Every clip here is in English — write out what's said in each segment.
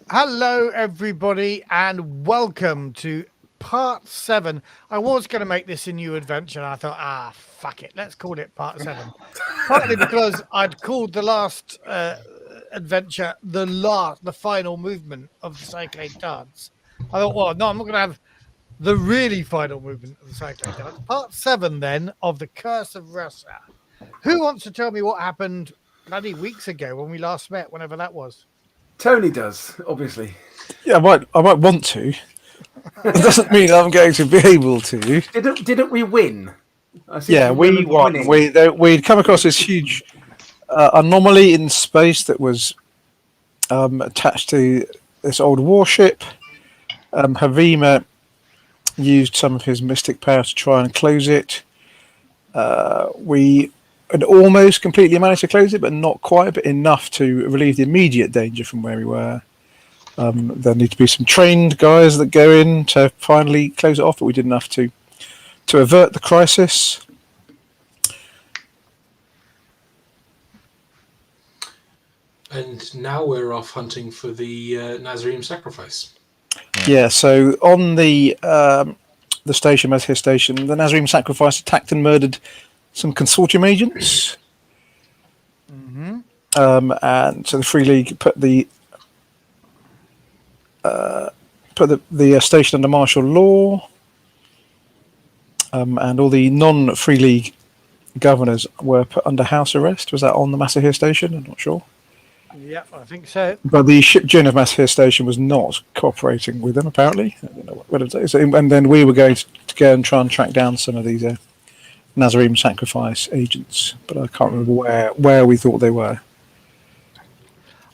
Hello, everybody, and welcome to part 7. I was going to make this a new adventure, and I thought, fuck it, let's call it part 7. Partly because I'd called the last adventure the final movement of the Cyclade Dance. I thought, well, no, I'm not going to have the really final movement of the Cyclade Dance. Part 7, then, of the Curse of Rusah. Who wants to tell me what happened bloody weeks ago when we last met, whenever that was? Tony does, obviously. Yeah, I might want to. It doesn't mean I'm going to be able to. Didn't we win? Yeah, we won. We'd come across this huge anomaly in space that was attached to this old warship. Havima used some of his mystic power to try and close it. We had almost completely managed to close it, but not quite, but enough to relieve the immediate danger from where we were. There need to be some trained guys that go in to finally close it off, but we did enough to avert the crisis. And now we're off hunting for the Nazareem sacrifice. Yeah, so on the station, Mazhir station, the Nazareem sacrifice attacked and murdered some consortium agents. Mm-hmm. And so the Free League put the station under martial law, and all the non-Free League governors were put under house arrest. Was that on the Mazhir station? I'm not sure. Yeah, I think so. But the ship Jin of Mazhir station was not cooperating with them, apparently. I don't know what it is. And then we were going to go and try and track down some of these Nazareem sacrifice agents, but I can't remember where we thought they were.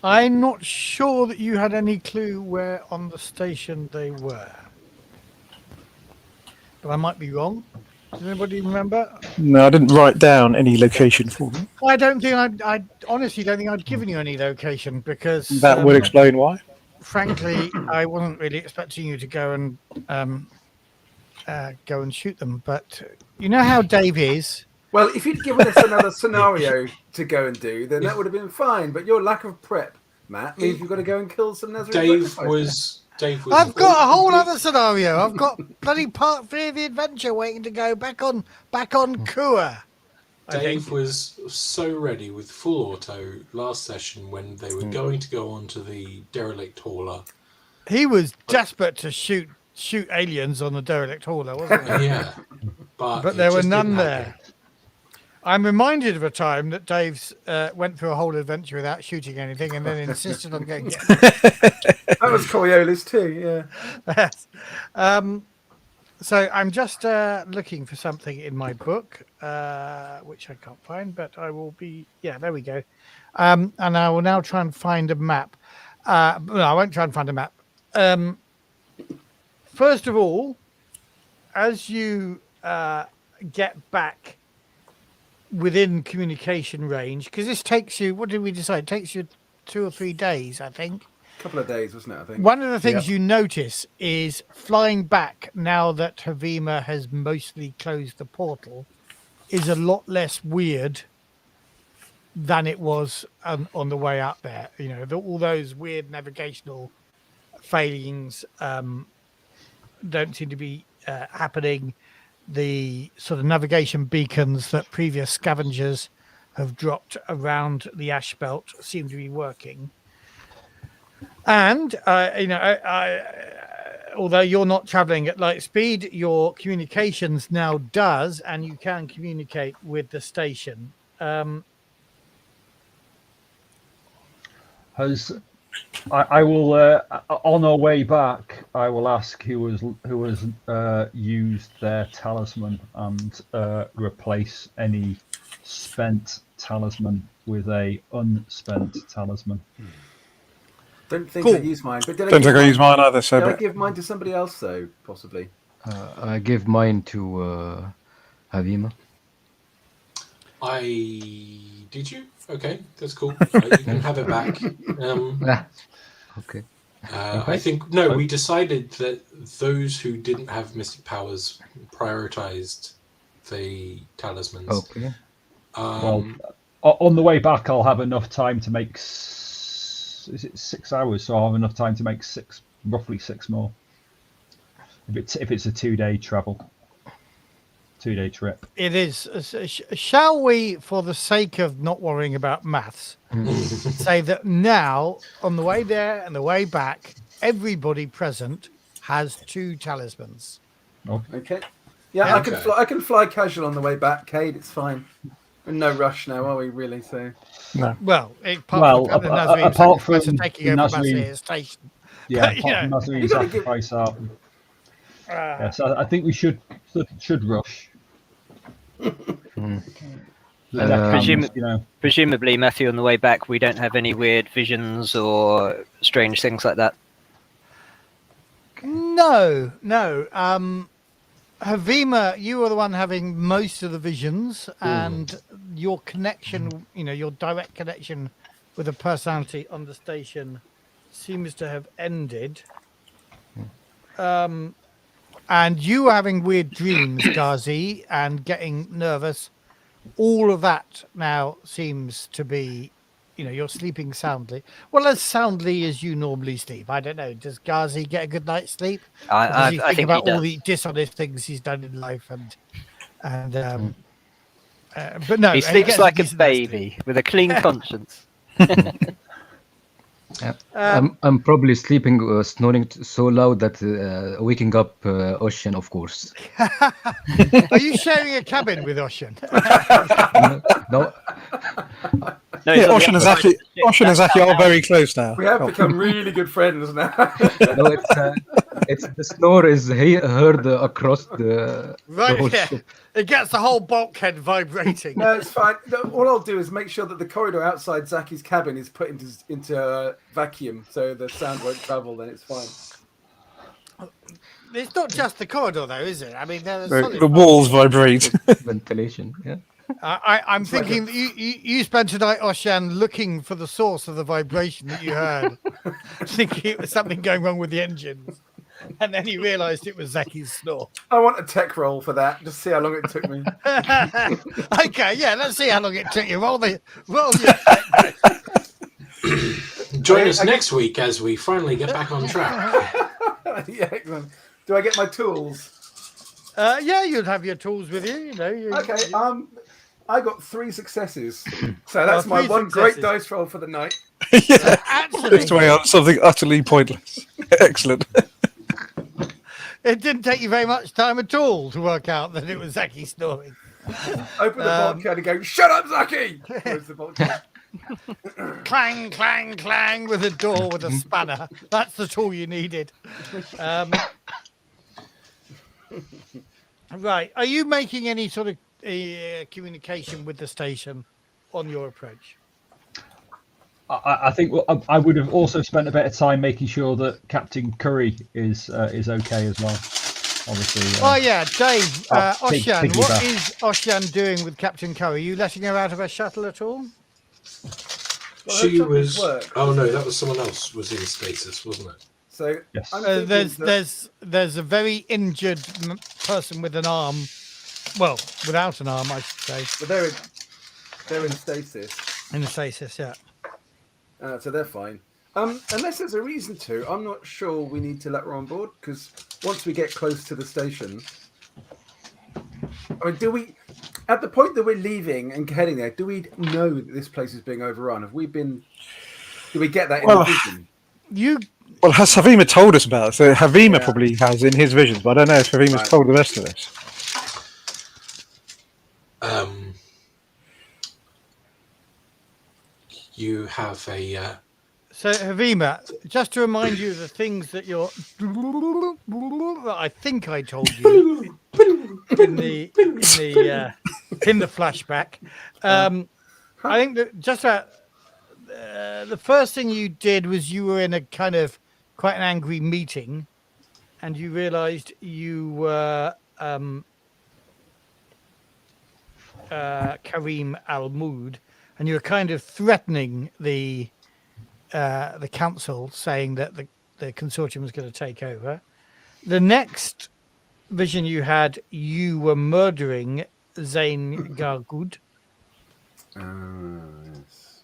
I'm not sure that you had any clue where on the station they were, but I might be wrong. Does anybody remember? No, I didn't write down any location for them. I don't think I honestly don't think I'd given you any location because That would explain why. Frankly, I wasn't really expecting you to go and shoot them. But you know how Dave is. Well, if you'd given us another scenario to go and do, then that would have been fine. But your lack of prep, Matt, means you've got to go and kill some Nazareem. Dave was. I've got a whole other scenario. I've got bloody part 3 of the adventure waiting to go back on Kua. Dave was so ready with full auto last session when they were going to go onto the derelict hauler. He was desperate to shoot aliens on the derelict hauler, wasn't he? Yeah, but there were none there. I'm reminded of a time that Dave's went through a whole adventure without shooting anything and then insisted on going. That was Coriolis too, yeah. So I'm just looking for something in my book, which I can't find, but I will be. Yeah, there we go. And I will now try and find a map. No, I won't try and find a map. First of all, as you get back within communication range, because this takes you, what did we decide? It takes you 2 or 3 days, I think. A couple of days, wasn't it, I think? One of the things you notice is flying back now that Havima has mostly closed the portal is a lot less weird than it was on the way up there. You know, all those weird navigational failings don't seem to be happening. The sort of navigation beacons that previous scavengers have dropped around the ashbelt seem to be working. And although you're not traveling at light speed, your communications now does, and you can communicate with the station. I will on our way back. I will ask who has used their talisman and replace any spent talisman with a unspent talisman. Don't think I use mine. But don't think I use mine either. So did I give mine to somebody else though? Possibly. I give mine to Havima. Did you? Okay, that's cool. You can have it back. Okay. I think we decided that those who didn't have mystic powers prioritized the talismans. Okay. Well, on the way back, I'll have enough time to make is it 6 hours? So I'll have enough time to make roughly six more. If it's a 2-day travel, 2-day trip. It is. Shall we, for the sake of not worrying about maths, say that now on the way there and the way back, everybody present has 2 talismans. Okay. Yeah, Yeah. I can fly casual on the way back, Cade. It's fine. We're in no rush now, are we? Really? So. No. Well, apart from taking over Nazreem's station. Yeah, But, apart from Nazareem's sacrifice, so I think we should rush. Presumably, Matthew, on the way back, we don't have any weird visions or strange things like that. No. Havima, you are the one having most of the visions, and your connection, your direct connection with a personality on the station seems to have ended. And you are having weird dreams, Ghazi, and getting nervous. All of that now seems to be, you're sleeping soundly. Well, as soundly as you normally sleep. I don't know. Does Ghazi get a good night's sleep? I think about he all does. the dishonest things he's done in life, but no, he sleeps like a baby with a clean conscience. I'm probably sleeping, snoring so loud that waking up Ocean, of course. Are you sharing a cabin with Ocean? No, Ocean is actually all very close now. We have become really good friends now. no, it's the snore is heard across the whole ship. It gets the whole bulkhead vibrating. No, it's fine. All I'll do is make sure that the corridor outside Zaki's cabin is put into vacuum, so the sound won't travel. Then it's fine. It's not just the corridor, though, is it? I mean, The walls vibrate. Ventilation, yeah. I'm thinking that you spent tonight, Oshan, looking for the source of the vibration that you heard, thinking it was something going wrong with the engines, and then you realised it was Zaki's snore. I want a tech roll for that. Just see how long it took me. Okay, yeah, let's see how long it took you. Roll your tech dice. Join us next week as we finally get back on track. Yeah, excellent. Do I get my tools? Yeah, you'd have your tools with you. Okay. I got 3 successes, so that's my one great dice roll for the night. Yeah, actually, this way on something utterly pointless. Excellent. It didn't take you very much time at all to work out that it was Zaki snoring. Open the bulkhead and go, "Shut up, Zaki!" Close the bulkhead. Clang, clang, clang with a door with a spanner. That's the tool you needed. Right. Are you making any sort of communication with the station on your approach? I think I would have also spent a bit of time making sure that Captain Curry is okay as well. Obviously. Oh yeah, Dave. Oshan, what piggyback. is Oshan doing with Captain Curry? Are you letting her out of her shuttle at all? Well, She her was. work. Oh no, that was someone else. Was in stasis, wasn't it? So Yes. I'm thinking that- There's a very injured person with an arm. Well, without an arm, I should say. but they're in stasis, In the stasis, yeah. so they're fine. Unless there's a reason to, I'm not sure we need to let her on board, because once we get close to the station, I mean, do we, at the point that we're leaving and heading there, do we know that this place is being overrun? Do we get that in the vision? Well, has Havima told us about it? So Havima probably has in his visions, but I don't know if Havima's told the rest of us. You have a. So, Havima, just to remind you of the things that I think I told you in the flashback. I think that the first thing you did was you were in a kind of quite an angry meeting, and you realised you were Kareem Al-Mood, and you were kind of threatening the council, saying that the consortium was going to take over. The next vision you had, you were murdering Zain Gargud. Yes.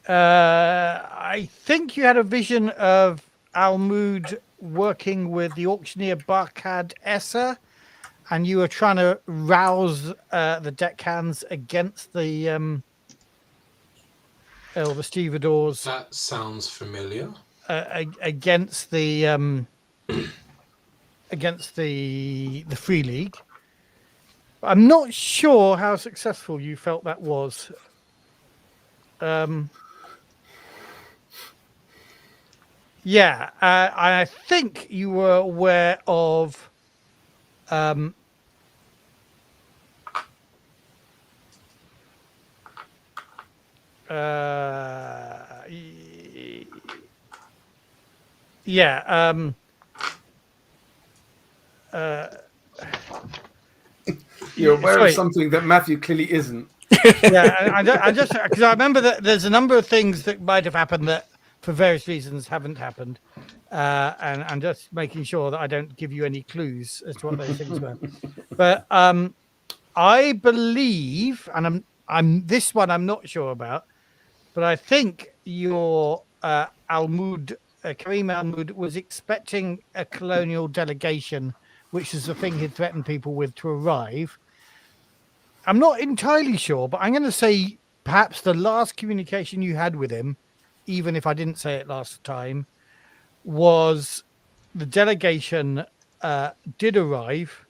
I think you had a vision of Almud working with the auctioneer Barkad Esser, and you were trying to rouse the deckhands against the or the stevedores. That sounds familiar. Against the Free League. I'm not sure how successful you felt that was. Yeah, I think you were aware of yeah. You're aware sorry. of something that Matthew clearly isn't. Yeah, I just because I remember that there's a number of things that might have happened that, for various reasons, haven't happened, and I'm just making sure that I don't give you any clues as to what those things were. But I believe, and I'm this one I'm not sure about, but I think your Almud, Karim Almud, was expecting a colonial delegation, which is the thing he'd threatened people with, to arrive. I'm not entirely sure, but I'm going to say perhaps the last communication you had with him, even if I didn't say it last time, was the delegation did arrive.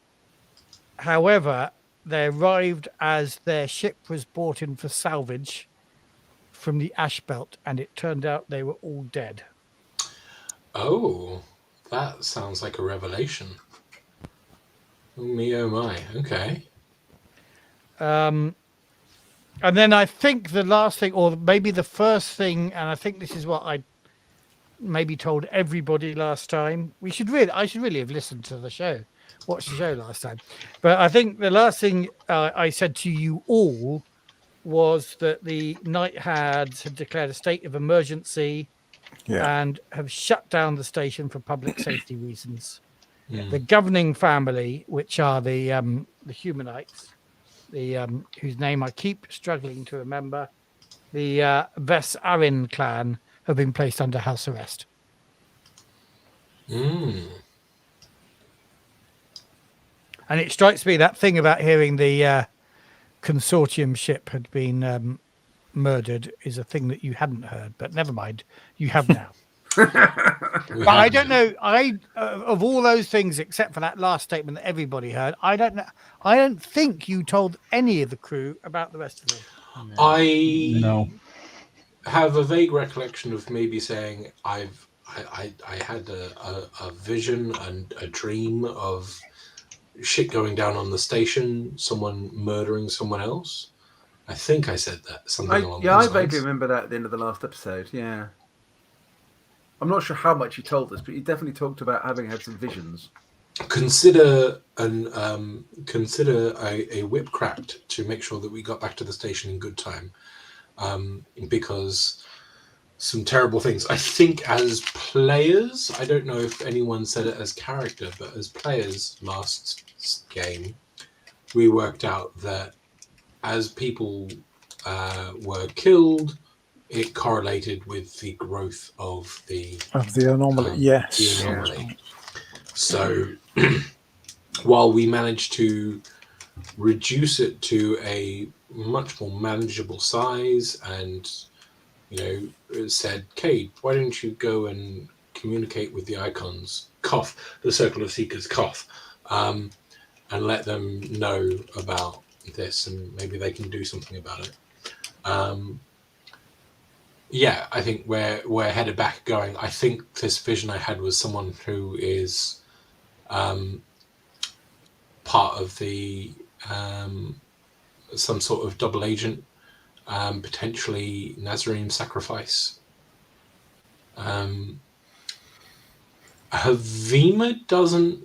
However, they arrived as their ship was brought in for salvage from the ashbelt, and it turned out they were all dead. Oh, that sounds like a revelation. Oh me, oh my. Okay. And then I think the last thing, or maybe the first thing, and I think this is what I maybe told everybody last time. I should really have listened to the show, watched the show last time. But I think the last thing I said to you all was that the Night Hads had declared a state of emergency and have shut down the station for public safety reasons. The governing family, which are the Humanites, whose name I keep struggling to remember, the Ves Arin clan, have been placed under house arrest. And it strikes me that thing about hearing the consortium ship had been murdered is a thing that you hadn't heard, but never mind, you have now. But I don't know. Of all those things, except for that last statement that everybody heard, I don't know. I don't think you told any of the crew about the rest of them. I have a vague recollection of maybe saying I had a vision and a dream of shit going down on the station, someone murdering someone else. I think I said that, something along those lines. I vaguely remember that at the end of the last episode. Yeah. I'm not sure how much you told us, but you definitely talked about having had some visions. Consider a whip cracked to make sure that we got back to the station in good time, because some terrible things. I think as players, I don't know if anyone said it as character, but as players last game, we worked out that as people were killed, it correlated with the growth of the anomaly. Yes. The anomaly. So while we managed to reduce it to a much more manageable size, and it said, Cade, why don't you go and communicate with the icons, the Circle of Seekers, and let them know about this, and maybe they can do something about it. Yeah, I think we're headed back going. I think this vision I had was someone who is part of the some sort of double agent, potentially Nazareem sacrifice. Havima doesn't.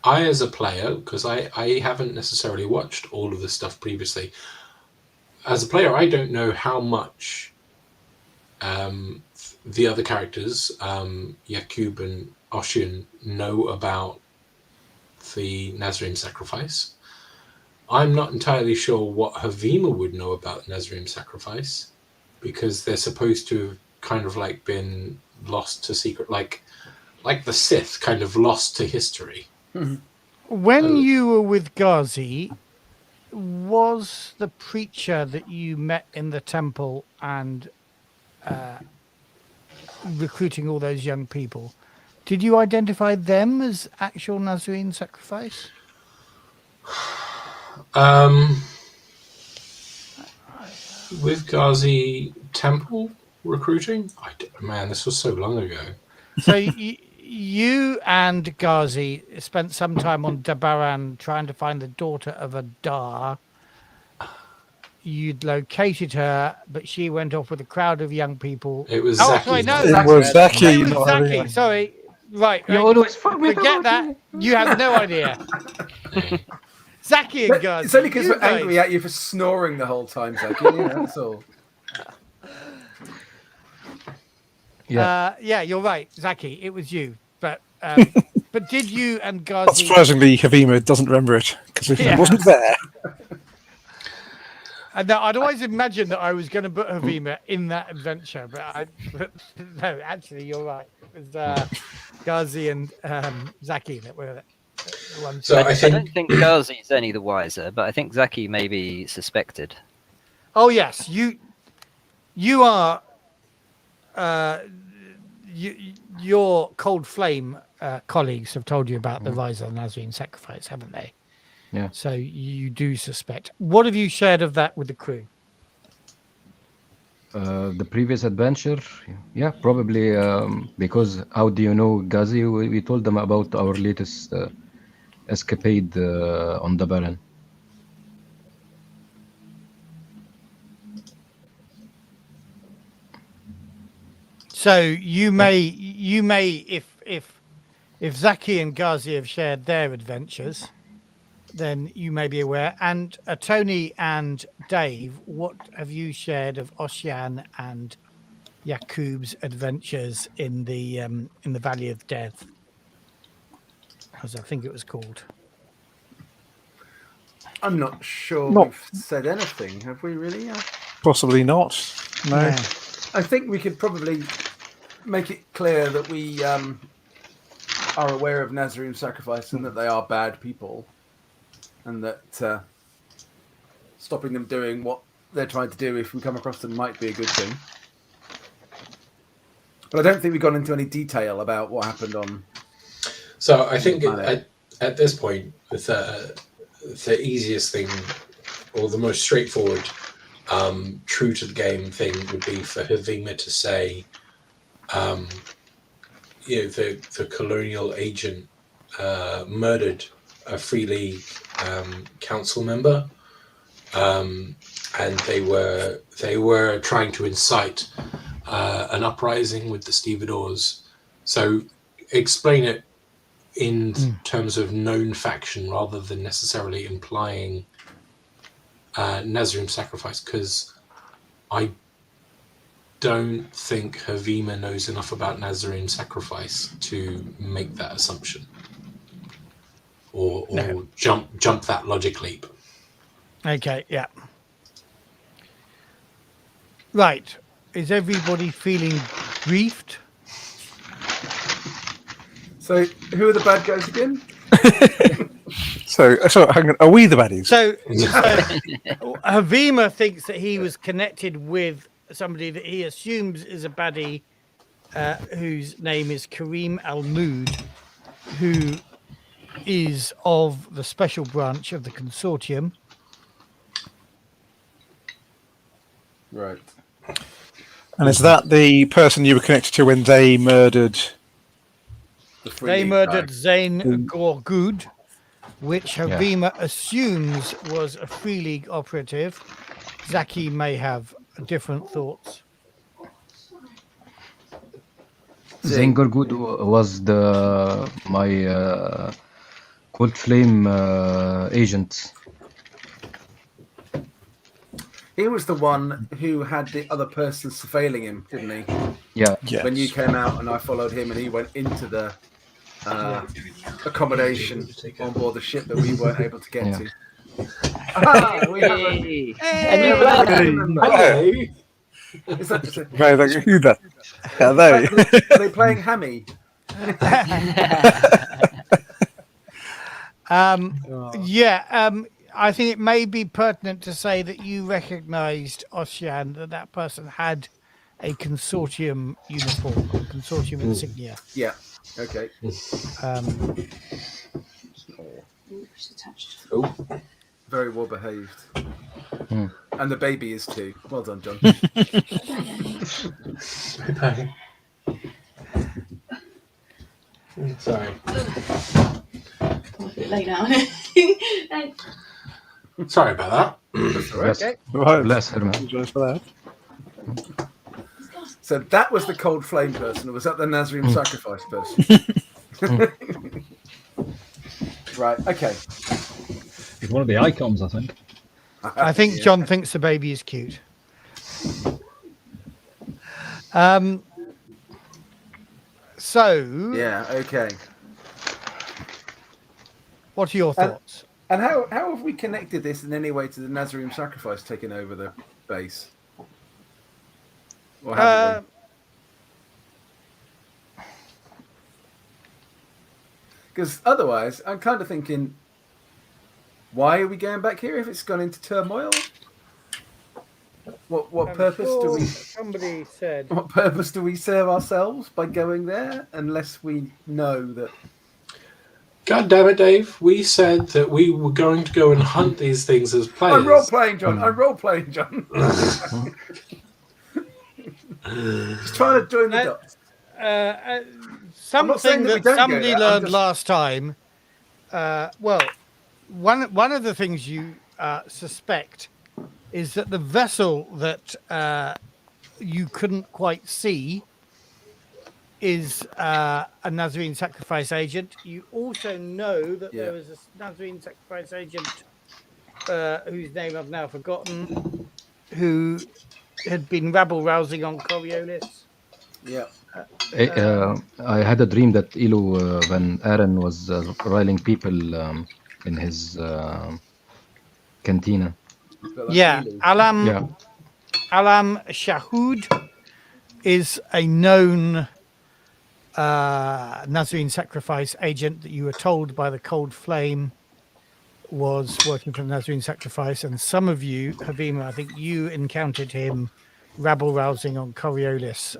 I, as a player, because I haven't necessarily watched all of this stuff previously, as a player, I don't know how much the other characters, Yakub and Oshin, know about the Nazareem sacrifice. I'm not entirely sure what Havima would know about Nazareem sacrifice. because they're supposed to have kind of like been lost to secret, like the Sith kind of lost to history. When you were with Ghazi, was the preacher that you met in the temple and recruiting all those young people, did you identify them as actual Nazarene sacrifice? With Ghazi Temple recruiting? Man, this was so long ago. So you and Ghazi spent some time on Dabaran trying to find the daughter of a Dar. You'd located her, but she went off with a crowd of young people. It was Oh, Zaki. sorry, no, It was Zaki. it was not Zaki. Havima. Sorry, right. You right. always forget Forget about that. me. You have no idea. Zaki and Ghazi. It's only because you we're angry guys- at you for snoring the whole time, Zaki. Yeah, that's all. Yeah, you're right, Zaki. It was you, but but did you and Not Ghazi? surprisingly, Havima doesn't remember it because Yeah. he wasn't there. And I'd always imagined that I was going to put Havima in that adventure, but no, actually, you're right. It was Ghazi and Zaki that were the ones. So I I think don't think Ghazi's any the wiser, but I think Zaki may be suspected. Oh yes, you are. Your Cold Flame colleagues have told you about the rise of the Nazarene sacrifice, haven't they? Yeah. So you do suspect. What have you shared of that with the crew? The previous adventure, yeah, probably because how do you know Ghazi? We told them about our latest escapade on the Baron. So you may, if Zaki and Ghazi have shared their adventures, then you may be aware. And Tony and Dave, what have you shared of Ossian and Yakub's adventures in the Valley of Death, as I think it was called? I'm not sure Not- we've said anything, have we really? Possibly not. No. Yeah. I think we could probably make it clear that we are aware of Nazareem sacrifice and that they are bad people, and that stopping them doing what they're trying to do if we come across them might be a good thing. But I don't think we've gone into any detail about what happened on. So. I think Vale. at this point, the easiest thing, or the most straightforward, true to the game thing, would be for Havima to say, the colonial agent murdered a Free League council member, and they were trying to incite an uprising with the stevedores. So explain it in terms of known faction rather than necessarily implying Nazareem sacrifice, because I don't think Havima knows enough about Nazareem sacrifice to make that assumption or No. jump that logic leap. Okay, yeah. Right. Is everybody feeling briefed? So, who are the bad guys again? So hang on, are we the baddies? So Havima thinks that he was connected with somebody that he assumes is a baddie, whose name is Kareem Al-Mood, who is of the special branch of the consortium. Right. And is that the person you were connected to when they murdered? The Free They League murdered guy. Zain Gorgud, which Havima assumes was a Free League operative. Zaki may have different thoughts. Zengorgud was my Cold Flame agent. He was the one who had the other person surveilling him, didn't he? Yeah. Yes. When you came out and I followed him and he went into the accommodation on board the ship that we weren't able to get Yeah. to. Ah, we have a, Hey! we have a member. Is that just a, Who the hell are they? are they playing Hammy? I think it may be pertinent to say that you recognised, Ossian, that person had a consortium uniform, a consortium insignia. Yeah. Okay. Oh, Very well behaved. And the baby is too. Well done, John. bye. Sorry. I'm a bit late now. Sorry about that. That's all right. Bless, Right. bless her, man. Apologise for that. So that was the cold flame person, or was that the Nazareem sacrifice person? Right. Okay. It's one of the icons, I think. I think Yeah. John thinks the baby is cute. So, Yeah. Okay. what are your thoughts? And how have we connected this in any way to the Nazareem sacrifice taking over the base? Or have we? Because otherwise, I'm kind of thinking, why are we going back here if it's gone into turmoil? What purpose do we? Somebody said. What purpose do we serve ourselves by going there unless we know that? God damn it, Dave. We said that we were going to go and hunt these things as players. I'm role playing, John. I'm role playing, John. Just trying to join the dots. Something that we that don't go somebody there, I'm learned just- last time. One of the things you suspect is that the vessel that you couldn't quite see is a Nazarene sacrifice agent. You also know that there was a Nazarene sacrifice agent whose name I've now forgotten, who had been rabble rousing on Coriolis. Yeah. I had a dream that Ilu Van Aren was riling people in his cantina. But like Yeah, Elu. Alam Shahood is a known Nazarene sacrifice agent that you were told by the Cold Flame was working for the Nazarene sacrifice, and some of you, Havima, I think you encountered him rabble rousing on Coriolis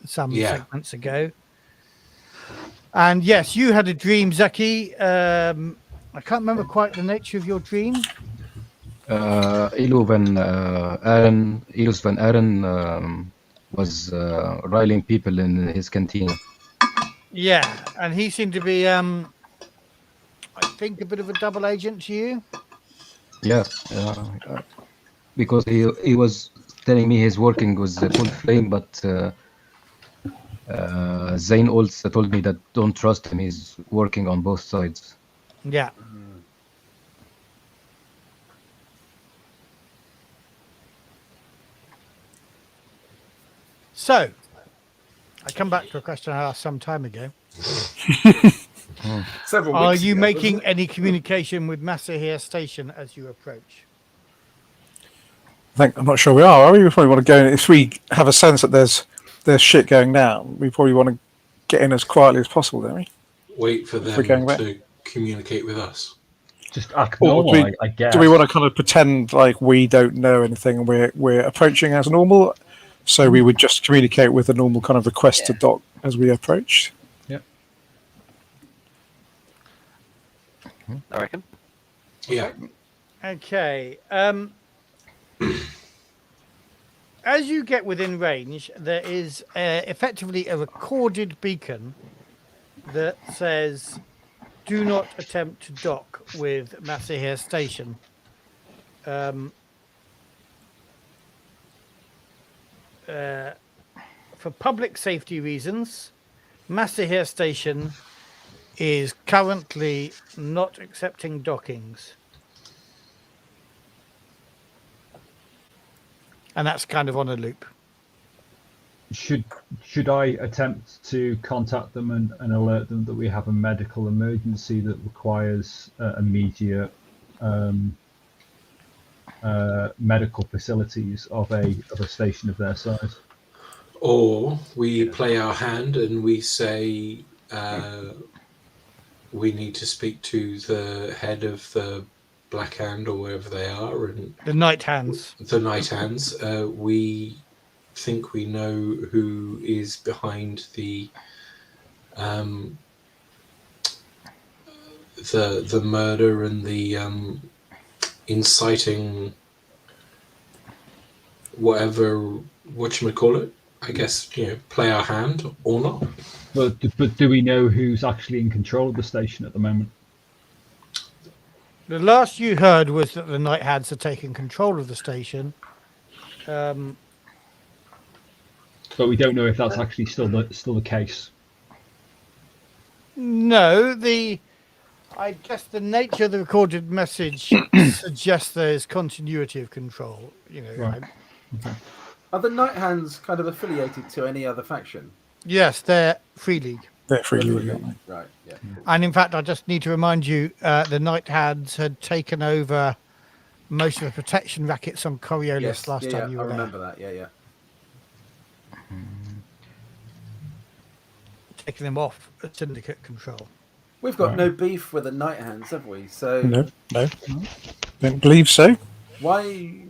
some segments ago. And yes, you had a dream, Zaki. I can't remember quite the nature of your dream. Ilus Van Aren was riling people in his cantina. Yeah, and he seemed to be, I think, a bit of a double agent to you. Yeah, because he was telling me he's working with the Cold Flame, but Zayn also told me that don't trust him. He's working on both sides. Yeah. So, I come back to a question I asked some time ago. Several Are weeks you ago, making wasn't it? any communication with Masahir Station as you approach? I'm not sure we are we? We probably want to go in. If we have a sense that there's shit going down, we probably want to get in as quietly as possible, don't we? Wait for we're going them back. to communicate with us. Just act Or normal, do we- I guess. Do we want to kind of pretend like we don't know anything and we're approaching as normal? So we would just communicate with a normal kind of request to dock as we approach. I reckon. Yeah. Okay. As you get within range, there is effectively a recorded beacon that says, "Do not attempt to dock with Masahir Station." For public safety reasons, Masahir Station is currently not accepting dockings. And that's kind of on a loop. Should I attempt to contact them and alert them that we have a medical emergency that requires immediate medical facilities of a station of their size. Or we play our hand and we say we need to speak to the head of the Black Hand or wherever they are, and The Night Hands. the Night Hands. We think we know who is behind the murder and the inciting whatever whatchamacallit. I guess, play our hand or not. But do we know who's actually in control of the station at the moment? The last you heard was that the Night Hands had taken control of the station. But we don't know if that's actually still the case. No, I guess the nature of the recorded message suggests there's continuity of control. Right. Okay. Are the Night Hands kind of affiliated to any other faction? Yes, they're Free League. They're free league. Right, yeah. And in fact, I just need to remind you, the Night Hands had taken over most of the protection rackets on Coriolis last time you were I there. remember that, yeah. Taking them off at syndicate control. We've got no beef with the Night Hands, have we? So No. Don't believe so. why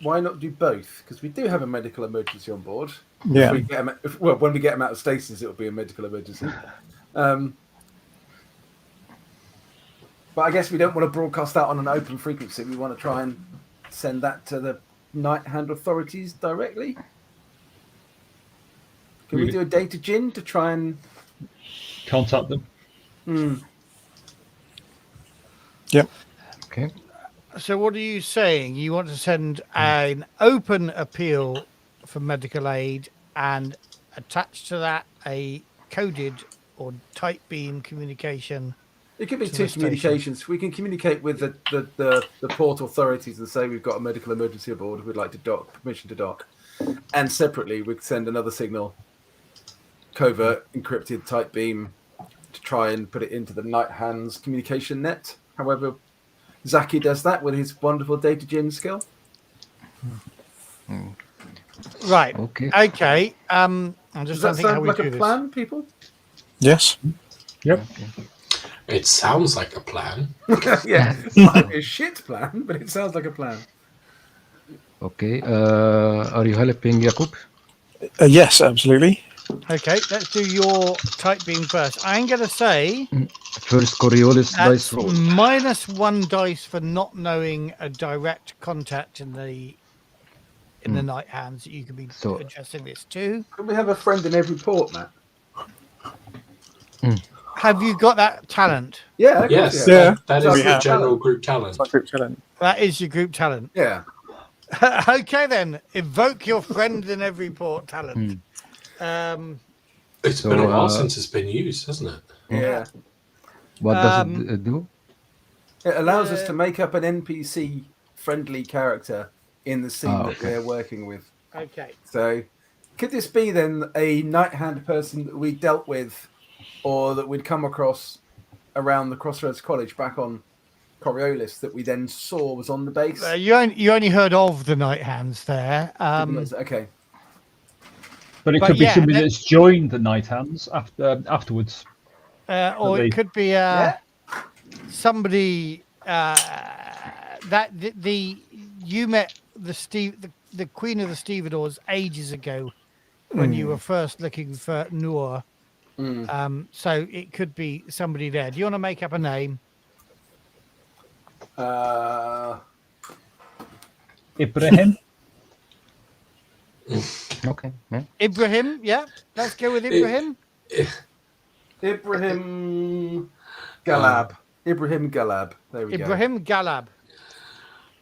not do both? Because we do have a medical emergency on board. Yeah. When we get them out of stasis, it'll be a medical emergency. But I guess we don't want to broadcast that on an open frequency. We want to try and send that to the Night Hand authorities directly. Can we do a data gin to try and Contact them. Yep. Okay. So what are you saying? You want to send an open appeal for medical aid and attach to that a coded or type beam communication? It could be to two the station. communications. We can communicate with the port authorities and say we've got a medical emergency aboard. We'd like to dock, permission to dock. And separately, we could send another signal, covert, encrypted type beam, to try and put it into the Night Hands communication net. However, Zaki does that with his wonderful data gin skill. Right. Okay. Okay. I'm just Does that thinking how sound we like do a this. plan, people? Yes. Yep. It sounds like a plan. Yeah, it might be a shit plan, but it sounds like a plan. Okay. Are you helping Jakub? Yes, absolutely. Okay, let's do your type beam first. I'm going to say First Coriolis dice that's roll. -1 dice for not knowing a direct contact in the Night Hands that you could be So- addressing this to. Can we have a friend in every port, Matt? Have you got that talent? Yeah. of course, Yes, Yeah. that So is we the have general talent. group talent. That is your group talent. Yeah. Okay, then. Evoke your friend in every port talent. It's So, been a while since it's been used, hasn't it? Yeah. What does it do? It allows us to make up an NPC friendly character in the scene that okay. we're working with. Okay. So, could this be then a Night Hand person that we dealt with, or that we'd come across around the Crossroads College back on Coriolis that we then saw was on the base? You only heard of the Night Hands there. Okay. But it But could be yeah, somebody that- that's joined the Night Hands afterwards. Or they- it could be somebody that you met the Queen of the Stevedores ages ago when you were first looking for Noor. So it could be somebody there. Do you want to make up a name? Ibrahim. Okay. Yeah. Ibrahim, yeah. Let's go with Ibrahim. Ibrahim Galab. Ibrahim Galab. There we go. Ibrahim Galab.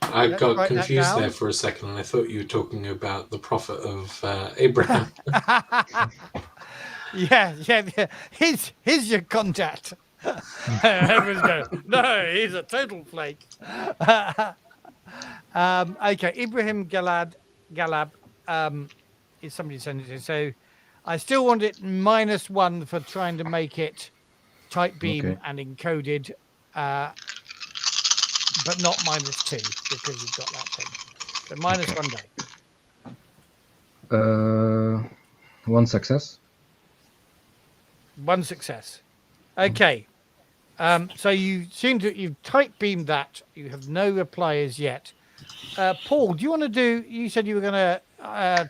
I Let's got write that confused down. there for a second, and I thought you were talking about the prophet of Abraham. Yeah. He's your contact. Everyone's going, no, he's a total flake. Okay, Ibrahim Galab is somebody sending it. So I still want it -1 for trying to make it type beam Okay. and encoded. but not -2 because you've got that thing. So minus 1 day. One success. 1 success. Okay. So you've tight beamed that. You have no reply as yet. Paul, do you want to do? You said you were going to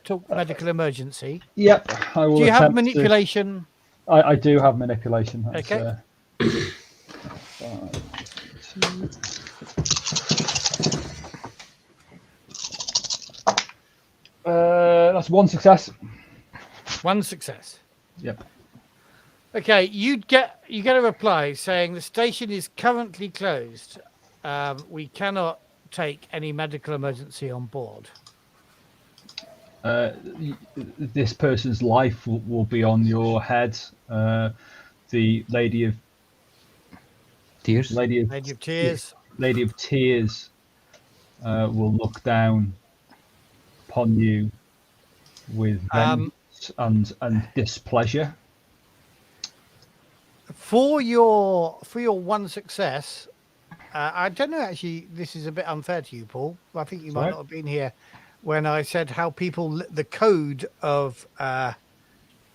talk medical emergency. Yep, I will. Do you have attempt manipulation? I do have manipulation. That's, Okay. 2. That's 1 success. 1 success. Yep. Okay, you get a reply saying the station is currently closed. We cannot take any medical emergency on board. This person's life will be on your head. The Lady of Tears. Lady of Tears. Lady of Tears will look down upon you with vengeance and displeasure. For your 1 success, I don't know. Actually, this is a bit unfair to you, Paul. I think you might not have been here when I said how people the code of the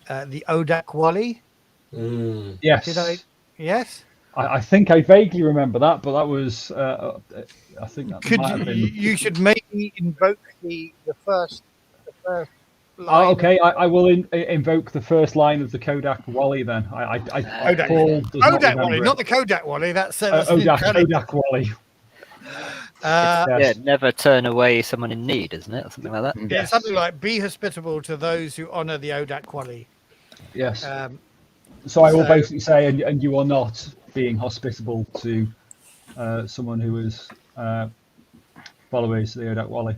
Odak Wally. Yes. Did I? Yes. I think I vaguely remember that, but that was I think that might have been. You should maybe invoke the first line. Oh, okay, I will invoke the first line of the Kodak Wally then. Kodak Wally, not the Kodak Wally. That's Kodak Wally. Yeah, never turn away someone in need, isn't it? Or something like that. Yeah, something like be hospitable to those who honour the Odak Wally. Yes. So I will basically say, and you are not being hospitable to someone who is followers of the Odak Wally.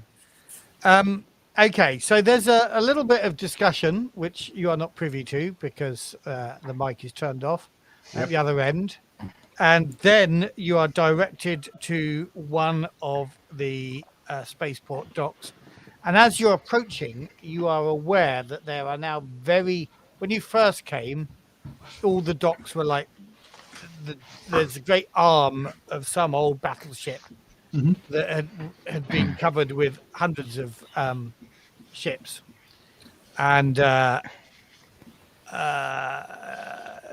Okay, so there's a little bit of discussion which you are not privy to because the mic is turned off at the other end, and then you are directed to one of the spaceport docks, and as you're approaching, you are aware that there are now when you first came, all the docks were like there's a great arm of some old battleship that had been covered with hundreds of ships, and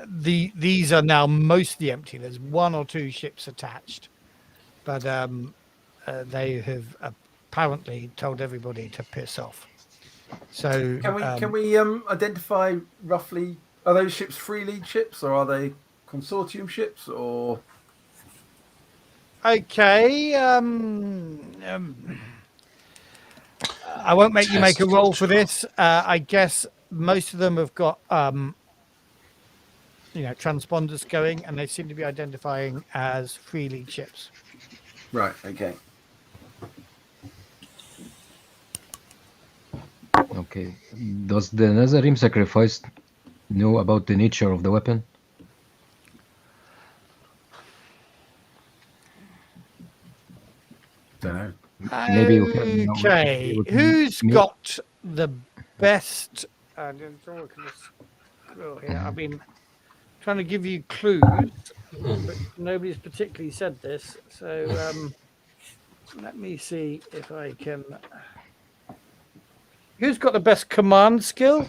these are now mostly empty. There's 1 or 2 ships attached, but they have apparently told everybody to piss off. So can we identify roughly? Are those ships free lead ships or are they consortium ships or? Okay. I won't make you make a roll for this. I guess most of them have got, transponders going, and they seem to be identifying as free lead ships. Right. Okay. Okay. Does the Nazareem sacrifice know about the nature of the weapon? Don't know. Maybe okay. Who's got the best? I've been trying to give you clues, but nobody's particularly said this. So let me see if I can. Who's got the best command skill?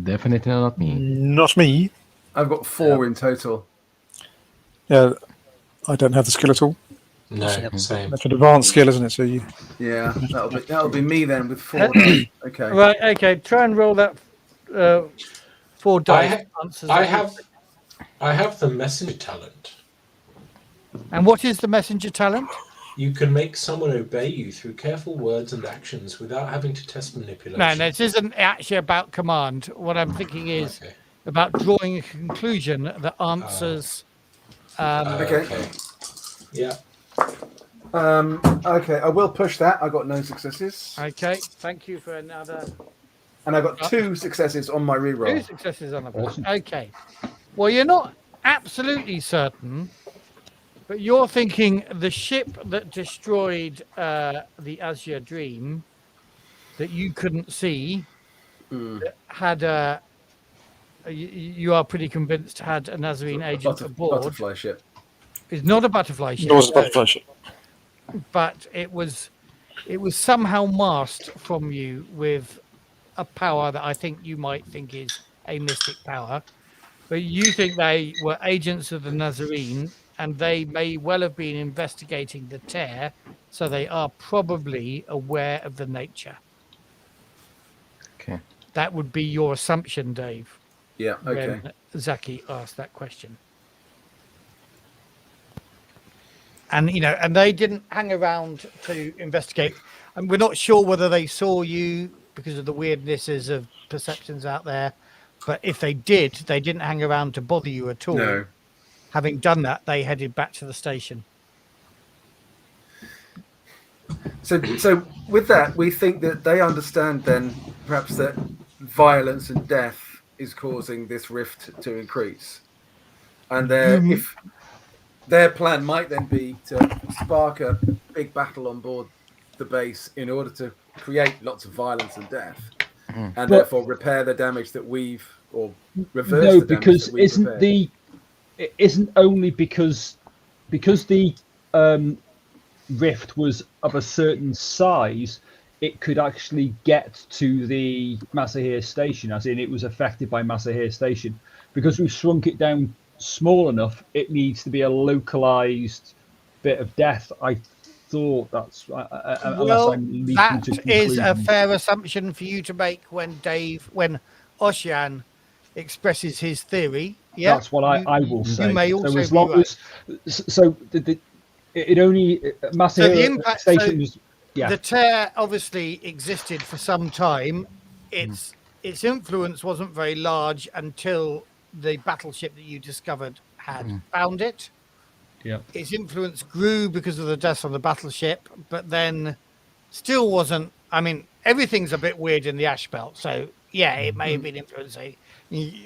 Definitely not me. Not me. I've got 4 in total. Yeah, I don't have the skill at all. No, same. That's an advanced skill, isn't it? So you. Yeah, that'll be me then with 4 dice. Okay. Right. Okay. Try and roll that 4 dice. I have the messenger talent. And what is the messenger talent? You can make someone obey you through careful words and actions without having to test manipulation. No, this isn't actually about command. What I'm thinking is about drawing a conclusion that answers. Okay. Yeah. Okay, I will push that. I got no successes. Okay, thank you for another. And I got 2 successes on my reroll. 2 successes on the awesome. Okay. Well, you're not absolutely certain, but you're thinking the ship that destroyed the Azure Dream that you couldn't see had a. You are pretty convinced had a Nazarene agent aboard. Butterfly ship. It's not a butterfly ship, Nor is a butterfly ship. but it was somehow masked from you with a power that I think you might think is a mystic power. But you think they were agents of the Nazarene, and they may well have been investigating the tear, so they are probably aware of the nature. Okay. That would be your assumption, Dave, Yeah. Okay. when Zaki asked that question. And and they didn't hang around to investigate. And we're not sure whether they saw you because of the weirdnesses of perceptions out there. But if they did, they didn't hang around to bother you at all. No. Having done that, they headed back to the station. So with that, we think that they understand then perhaps that violence and death is causing this rift to increase, and if their plan might then be to spark a big battle on board the base in order to create lots of violence and death, and therefore repair the damage that we've or reverse No, the damage because that we've repaired. it isn't only because the rift was of a certain size, it could actually get to the Masahir station, as in it was affected by Masahir station. Because we've shrunk it down small enough, it needs to be a localized bit of death. I thought that's Well, that is a fair assumption for you to make when Ocean expresses his theory. Yeah, that's what I will say. You may also so as be long right. as it only Masahir station was. Yeah. The tear obviously existed for some time. Its influence wasn't very large until the battleship that you discovered had found it. Yeah. Its influence grew because of the deaths on the battleship, but then still wasn't. I mean, everything's a bit weird in the ashbelt, so yeah, it may have been influencing.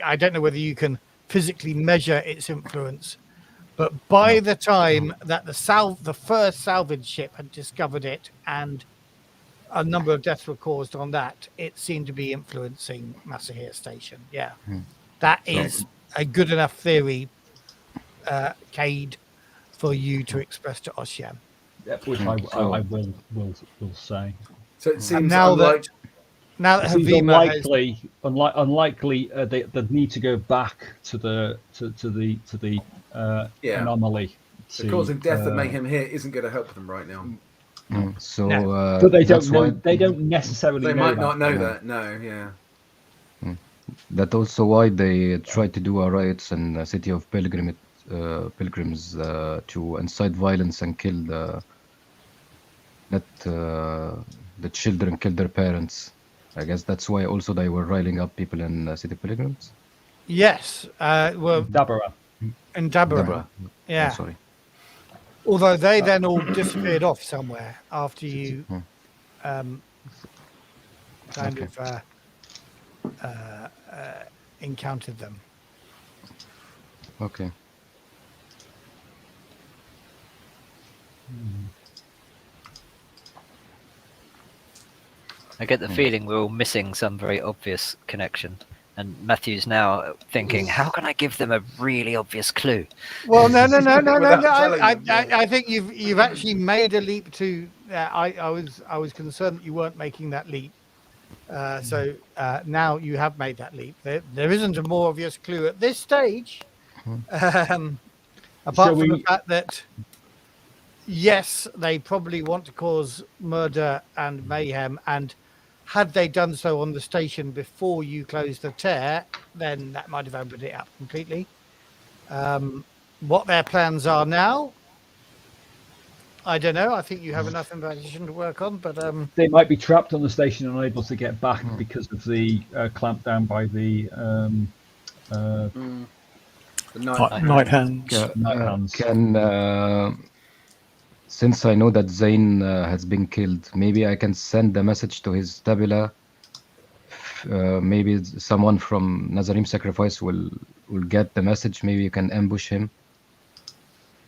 I don't know whether you can physically measure its influence, but by the time that the first salvage ship had discovered it and a number of deaths were caused on that, it seemed to be influencing Masahir Station. Yeah, that is a good enough theory, Cade, for you to express to Ocean. Which I will say. So it seems now unlike. Now that It seems Havima unlikely they need to go back to the anomaly. So causing death and mayhem here isn't going to help them right now. So, but they don't that's know. why They don't necessarily. They know might that. not know that. No, yeah. That also why they tried to do a riots in the city of pilgrims to incite violence and kill the children kill their parents. I guess that's why also they were riling up people in city pilgrims. Yes, well, Dabara. in Dabara. Yeah. Oh, sorry. Although they then all disappeared off somewhere after you encountered them. Okay. I get the feeling we're all missing some very obvious connection. And Matthew's now thinking, how can I give them a really obvious clue? Well, no. Without telling them, I think you've actually made a leap to. I was concerned that you weren't making that leap. So now you have made that leap. There isn't a more obvious clue at this stage, apart from the fact that yes, they probably want to cause murder and mayhem, and had they done so on the station before you closed the tear, then that might have opened it up completely. What their plans are now, I don't know. I think you have enough information to work on, but they might be trapped on the station and unable to get back because of the clamp down by the Night hands. Since I know that Zayn has been killed, maybe I can send a message to his tabula. Maybe someone from Nazareem Sacrifice will get the message. Maybe you can ambush him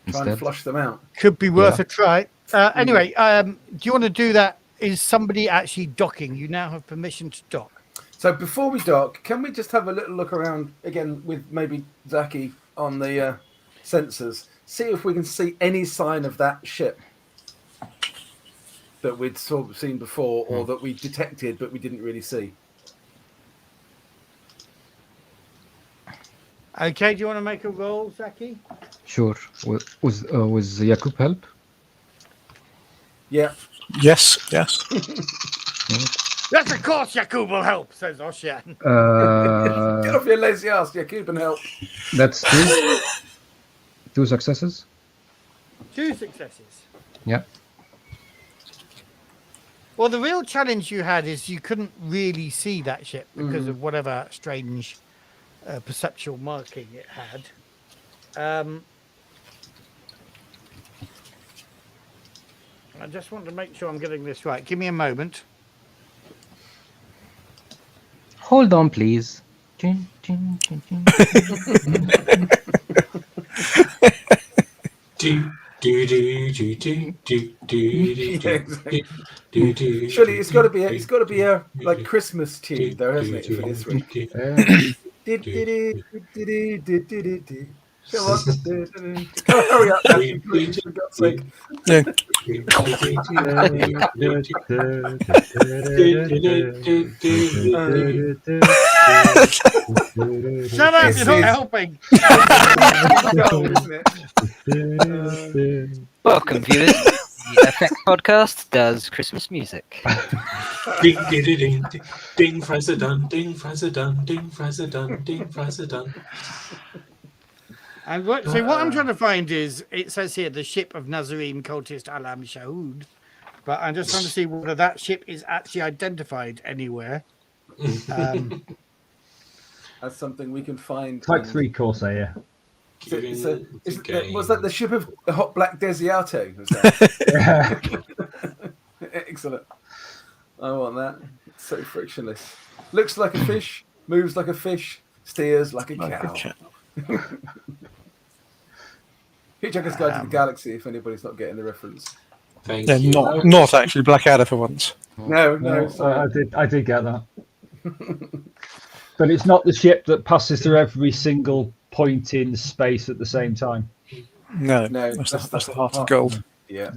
try instead. and flush them out. could be worth a try. Anyway, do you want to do that? Is somebody actually docking? You now have permission to dock. So before we dock, can we just have a little look around again with maybe Zaki on the sensors see if we can see any sign of that ship that we'd sort of seen before, or that we detected but we didn't really see. Okay, do you want to make a roll, Zaki? Sure. Was Yakub help? Yeah. Yes, yes. Yes, of course, Yakub will help, says Oshan. Get off your lazy ass, Yakub, and help. That's two successes. 2 successes. Yeah. Well, the real challenge you had is you couldn't really see that ship because of whatever strange perceptual marking it had. I just want to make sure I'm getting this right. Give me a moment. Hold on, please. Surely it's got to be a like Christmas tune, though, hasn't it, for this week? Come on, hurry up, Matthew, please, for God's sake. Yeah. Shut up, This you're not is- helping. Isn't it? Welcome, viewers. The Effect Podcast does Christmas music. Ding, ding, ding, ding, ding, fries are done, ding, fries are done, ding, fries are done, ding, fries are done. And what I'm trying to find is, it says here, the ship of Nazareem cultist Alam Shahood. But I'm just trying to see whether that ship is actually identified anywhere. That's something we can find. Type 3 Corsair. Was that the ship of the Hot Black Desiato? Was that? Excellent. I want that. It's so frictionless. Looks like a fish, moves like a fish, steers like a cow. Hitchhiker's Guide to the Galaxy, if anybody's not getting the reference. Thank Yeah, you. not actually Blackadder for once. No, sorry. I did get that. But it's not the ship that passes through every single point in space at the same time. No, No, that's the heart of gold. Yeah.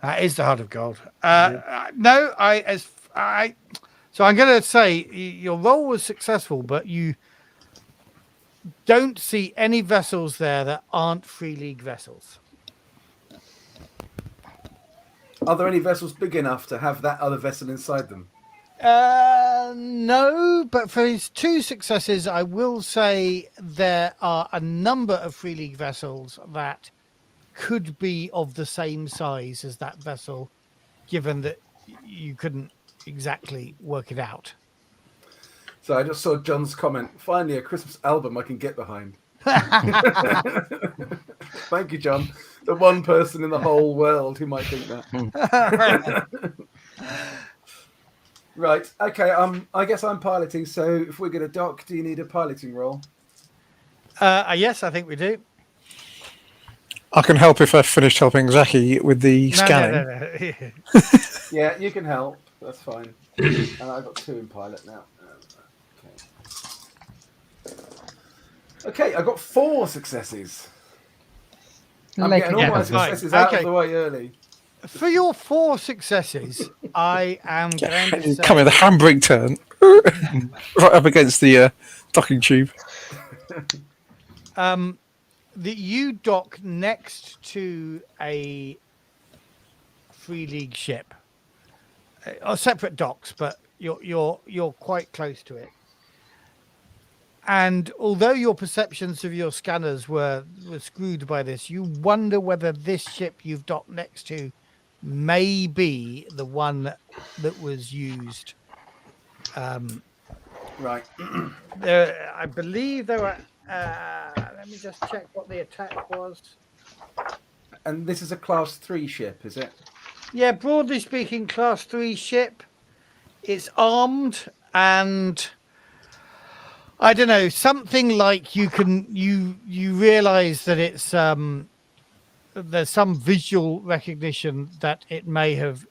That is the heart of gold. No, so I'm going to say your role was successful, but you don't see any vessels there that aren't Free League vessels. Are there any vessels big enough to have that other vessel inside them? No, but for his 2 successes, I will say there are a number of Free League vessels that could be of the same size as that vessel, given that you couldn't exactly work it out. So I just saw John's comment. Finally, a Christmas album I can get behind. Thank you, John. The one person in the whole world who might think that. Right. Okay. I guess I'm piloting. So if we're going to dock, do you need a piloting role? Yes, I think we do. I can help if I've finished helping Zaki with the scanning. No. Yeah, you can help. That's fine. I've got 2 in pilot now. Okay, I got 4 successes. I'm getting all my successes out of the way early. For your 4 successes, I am going to say... Come in the handbrake turn, right up against the docking tube. that you dock next to a Free League ship, or separate docks, but you're quite close to it. And although your perceptions of your scanners were screwed by this, you wonder whether this ship you've docked next to may be the one that was used. Right. I believe there were. Let me just check what the attack was. And this is a Class 3 ship, is it? Yeah, broadly speaking, Class 3 ship. It's armed and I don't know, something like you realize that it's there's some visual recognition that it may have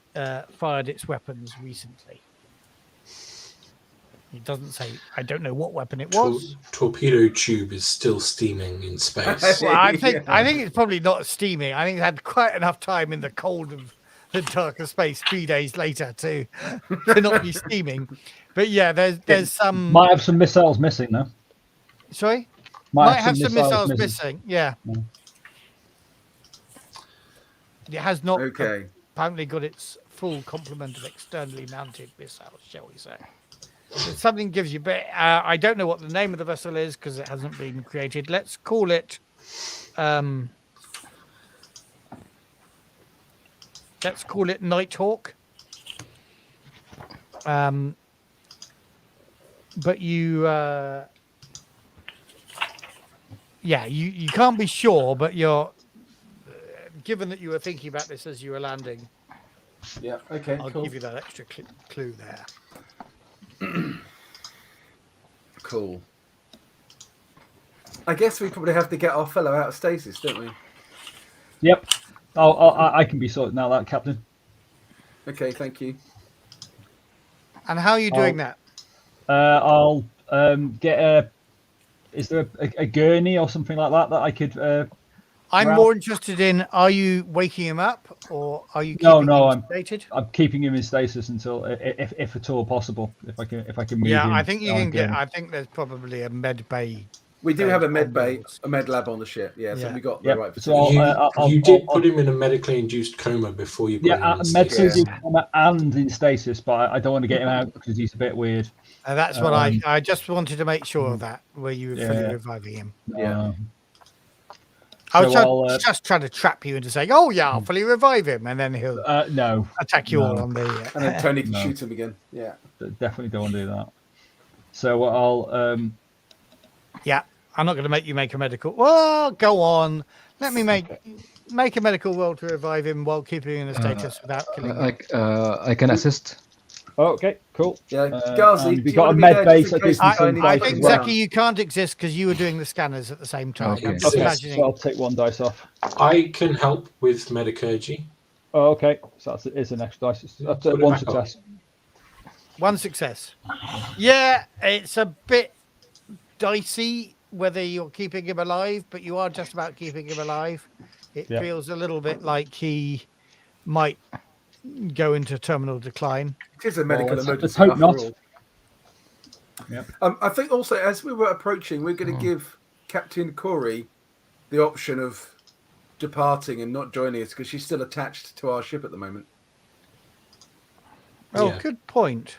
fired its weapons recently. He doesn't say. I don't know what weapon it was. Torpedo tube is still steaming in space. Well, I think it's probably not steaming. I think it had quite enough time in the cold of the darker space 3 days later to not be steaming. But yeah, there's some. Might have some missiles missing though. Sorry, might have some missiles missing. missing. Yeah. It has not apparently got its full complement of externally mounted missiles, shall we say. If something gives you, but I don't know what the name of the vessel is because it hasn't been created. Let's call it. Let's call it Nighthawk. But you, you can't be sure, but you're. Given that you were thinking about this as you were landing, Yeah. Okay. I'll cool. give you that extra clue there. Cool. I guess we probably have to get our fellow out of stasis, don't we? Yep. I can be sorted now, that Captain. Okay. Thank you. And how are you doing that? I'll get a. Is there a gurney or something like that I could? I'm more interested in: are you waking him up, or are you keeping him sedated? I'm keeping him in stasis until, if at all possible, if I can move him. Yeah, I think you can get. I think there's probably a med bay. We do have a med bay, a med lab on the ship. Yeah, so we got the right. So you did put him in a medically induced coma before you put him in medically stasis. induced coma and in stasis, but I don't want to get him out because he's a bit weird. That's what I just wanted to make sure of that, where you were fully reviving him. Yeah. I was just trying to trap you into saying, "Oh yeah, I'll fully revive him," and then he'll attack you all on the. And then Tony can shoot him again. Yeah, definitely don't want to do that. So I'll. Yeah, I'm not going to make you make a medical. Well, go on. Let me make a medical roll to revive him while keeping him in a status without killing him. I can assist. Oh, okay, cool. Yeah, Gazi, we got a med base. I think Zeki, you can't exist because you were doing the scanners at the same time. Okay. I'm just imagining. So I'll take one dice off. I can help with medicurgy. Oh, okay. So that is an extra dice. That's one success. One success. Yeah, it's a bit dicey whether you're keeping him alive, but you are just about keeping him alive. It feels a little bit like he might go into terminal decline. It is a medical emergency. Let's hope not. Yep. I think also, as we were approaching, we're going to give Captain Corey the option of departing and not joining us because she's still attached to our ship at the moment. Oh, good point.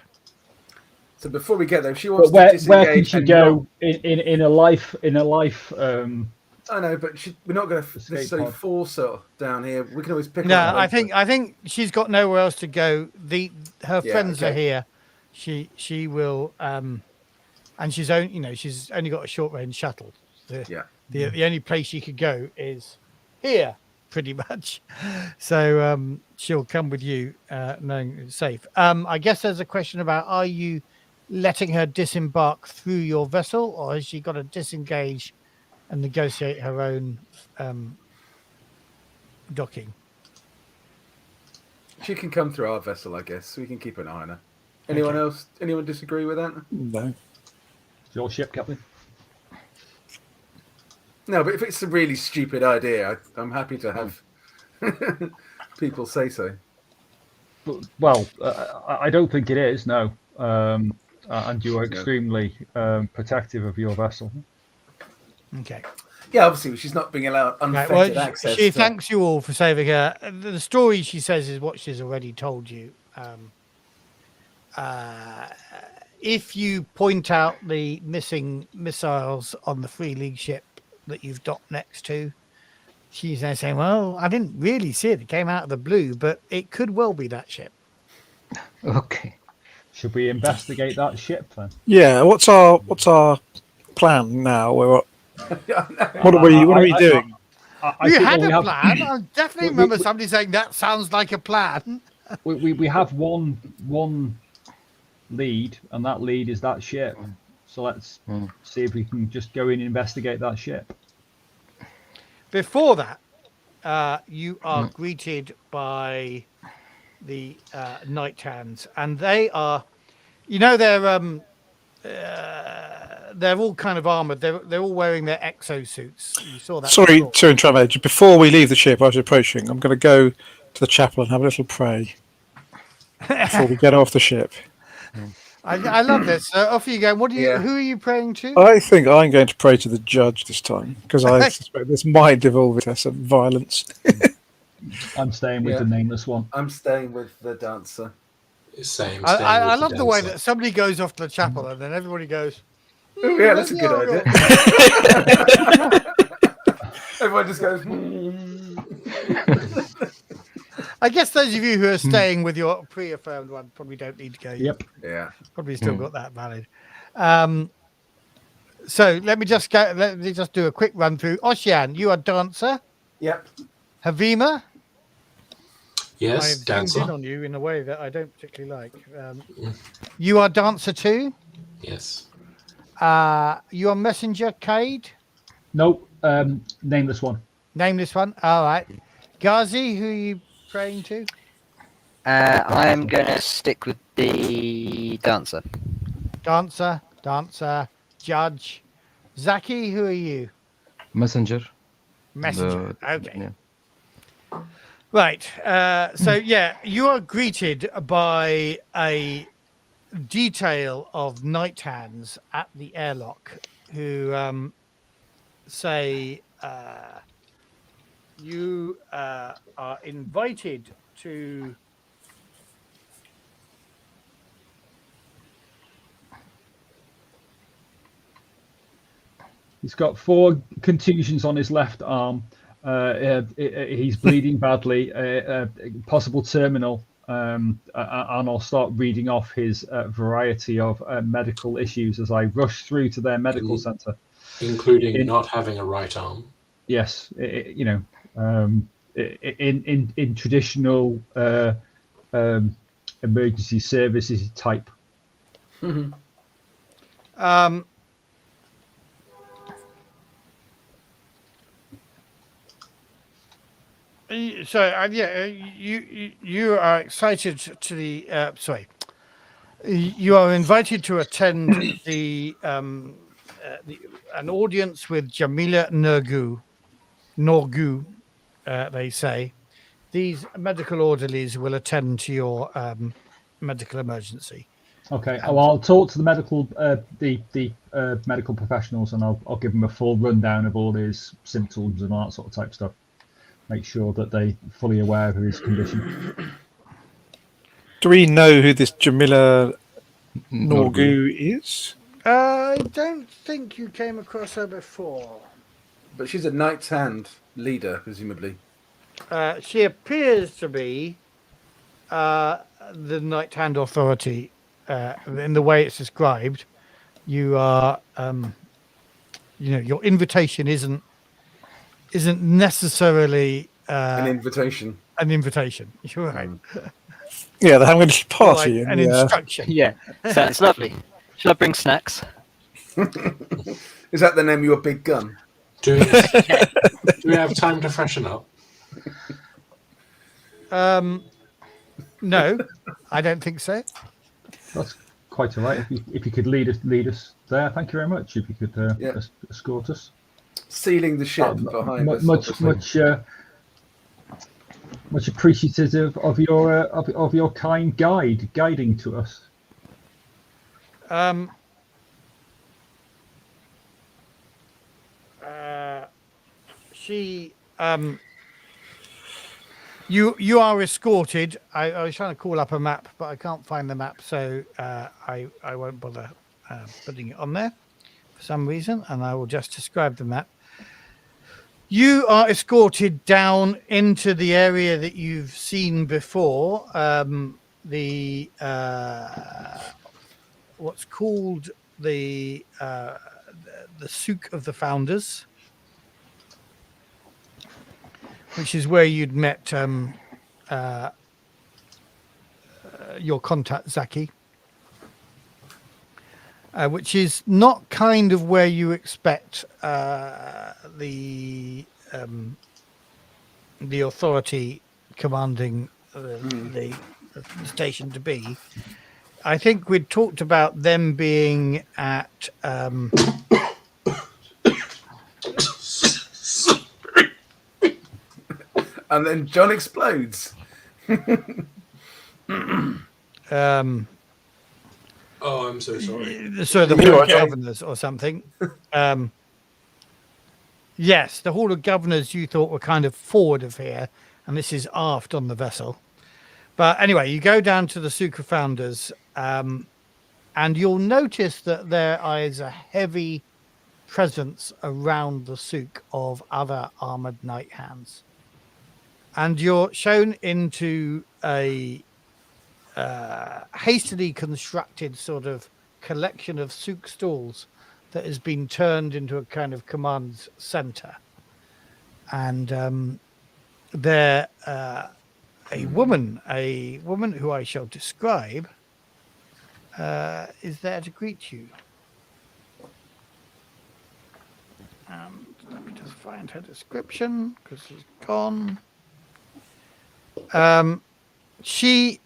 So before we get there, if she wants to disengage, where can she go in a life? I know, but we're not going to necessarily force her down here. We can always pick her No, up. I think she's got nowhere else to go. Her friends are here. She will and she's only got a short range shuttle. The only place she could go is here, pretty much. So she'll come with you, knowing it's safe. I guess there's a question about: are you letting her disembark through your vessel, or has she got to disengage and negotiate her own docking? She can come through our vessel, I guess. We can keep an eye on her. Anyone else? Anyone disagree with that? No. It's your ship, Captain. No, but if it's a really stupid idea, I'm happy to have people say so. Well, I don't think it is. No, and you are extremely protective of your vessel. Okay. Yeah, obviously she's not being allowed unfettered access. She thanks you all for saving her. The story she says is what she's already told you. If you point out the missing missiles on the Free League ship that you've docked next to, she's now saying, "Well, I didn't really see it. It came out of the blue, but it could well be that ship." Okay. Should we investigate that ship then? Yeah. What's our plan now? What are we doing? You had a plan. I definitely remember somebody saying that sounds like a plan. We have one lead, and that lead is that ship. So let's see if we can just go in and investigate that ship. Before that, you are greeted by the night hands, and they are, they're they're all kind of armored. They're all wearing their exosuits. You saw that. Sorry before. to interrupt, Major. Before we leave the ship, I was approaching. I'm going to go to the chapel and have a little pray before we get off the ship. I love this. Off you go. What do you? Yeah. Who are you praying to? I think I'm going to pray to the judge this time because I suspect this might devolve into some violence. I'm staying with Yeah. the nameless one. I'm staying with the dancer. Same. I love the way that somebody goes off to the chapel and then everybody goes. Oh, yeah, that's a good idea. Everyone just goes. I guess those of you who are staying with your pre-affirmed one probably don't need to go. Yep. Yeah. Probably still got that valid. So let me just go. Let me just do a quick run through. Ocean, you are dancer. Yep. Havima, Yes, I've zoomed dancer. in on you in a way that I don't particularly like. You are dancer too. Yes. You are messenger, Cade. Nope. Nameless one. Name this one. All right. Ghazi, who are you praying to? I'm gonna stick with the dancer. Dancer, judge. Zaki, who are you? Messenger. Messenger. Okay. Yeah. Right. So yeah, you are greeted by a detail of night hands at the airlock who say you are invited to He's got 4 contusions on his left arm. He's bleeding badly, possible terminal. And I'll start reading off his variety of medical issues as I rush through to their medical center. Including not having a right arm. Yes, in traditional emergency services type. So yeah, you are excited to the you are invited to attend an audience with Jamila Norgu. They say these medical orderlies will attend to your medical emergency. Okay, well, I'll talk to the medical medical professionals, and I'll give them a full rundown of all his symptoms and all that sort of type stuff. Make sure that they're fully aware of his condition. Do we know who this Jamila Norgu is? I don't think you came across her before. But she's a Knight's Hand leader, presumably. She appears to be the Night Hand Authority. In the way it's described, you are, your invitation isn't necessarily An invitation. An invitation. You're right. Yeah, they're having a little party. Like an instruction. Yeah, sounds lovely. Should I bring snacks? Is that the name of your big gun? Do we have time to freshen up? No, I don't think so. That's quite all right. If you could lead us there, thank you very much. If you could escort us. Sealing the ship behind us. Much appreciative of your kind guiding to us. You are escorted. I was trying to call up a map, but I can't find the map, so I won't bother putting it on there for some reason, and I will just describe the map. You are escorted down into the area that you've seen before, the what's called the Souk of the Founders, which is where you'd met your contact Zaki, which is not kind of where you expect the authority commanding the station to be. I think we'd talked about them being at And then John explodes. Oh, I'm so sorry. so the You Hall are, of John. Governors or something. Yes, the Hall of Governors you thought were kind of forward of here, and this is aft on the vessel. But anyway, you go down to the Sucre Founders, and you'll notice that there is a heavy presence around the souk of other armored knight hands. And you're shown into a hastily constructed sort of collection of souk stalls that has been turned into a kind of command center. And there a woman who I shall describe is there to greet you. And let me just find her description because she's gone. She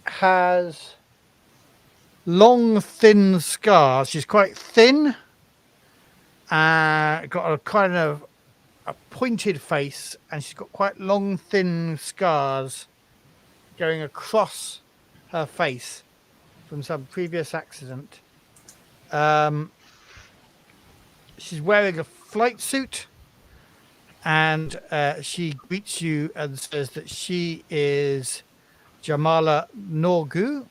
has long, thin scars. She's quite thin. Got a kind of a pointed face, and she's got quite long, thin scars going across her face from some previous accident. She's wearing a flight suit, and she greets you and says that she is Jamala Norgu,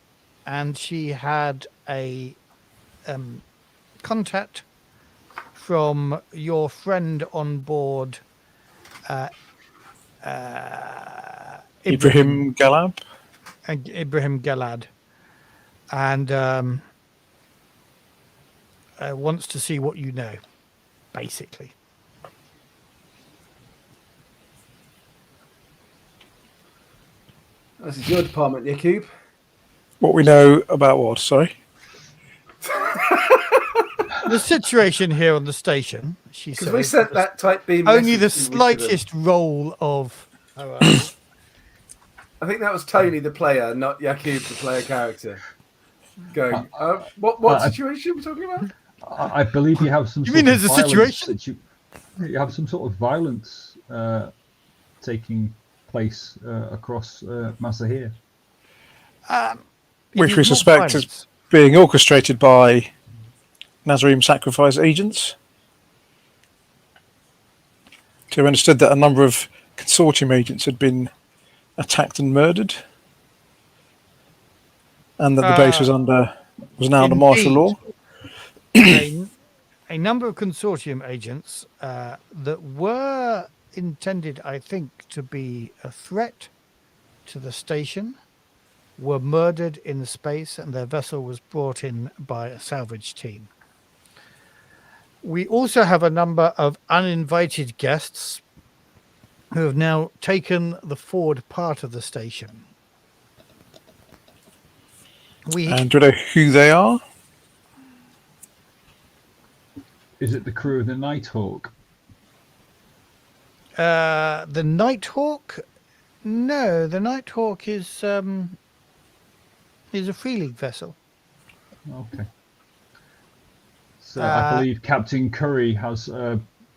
and she had a contact from your friend on board, Ibrahim Galab. Ibrahim Galad, and wants to see what you know, basically. This is your department, Yakub. What we know about what? Sorry. The situation here on the station, she Because said, we sent that type beam. only the message, didn't we, to them? slightest roll of. I think that was Tony the player, not Yakub the player character. Going, what situation are we talking about? I believe you have some. You mean sort of there's a violence situation? You have some sort of violence taking place across Massa here. Which we suspect is being orchestrated by Nazareem sacrifice agents. So we understood that a number of consortium agents had been attacked and murdered, and that the base was now under martial law. A number of consortium agents that were intended, I think, to be a threat to the station were murdered in space, and their vessel was brought in by a salvage team. We also have a number of uninvited guests who have now taken the forward part of the station. And do you know who they are? Is it the crew of the Nighthawk? The Nighthawk? No, the Nighthawk is a Free League vessel. Okay. So I believe Captain Curry has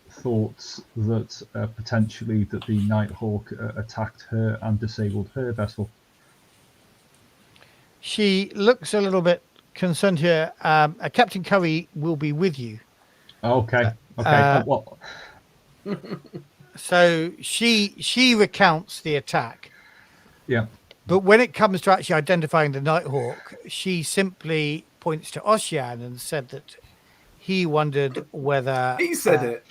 thoughts that potentially that the Nighthawk attacked her and disabled her vessel. She looks a little bit concerned here. Captain Curry will be with you. Okay. Okay. Well, so she recounts the attack. Yeah. But when it comes to actually identifying the Nighthawk, she simply points to Ocean and said that he wondered whether he said it.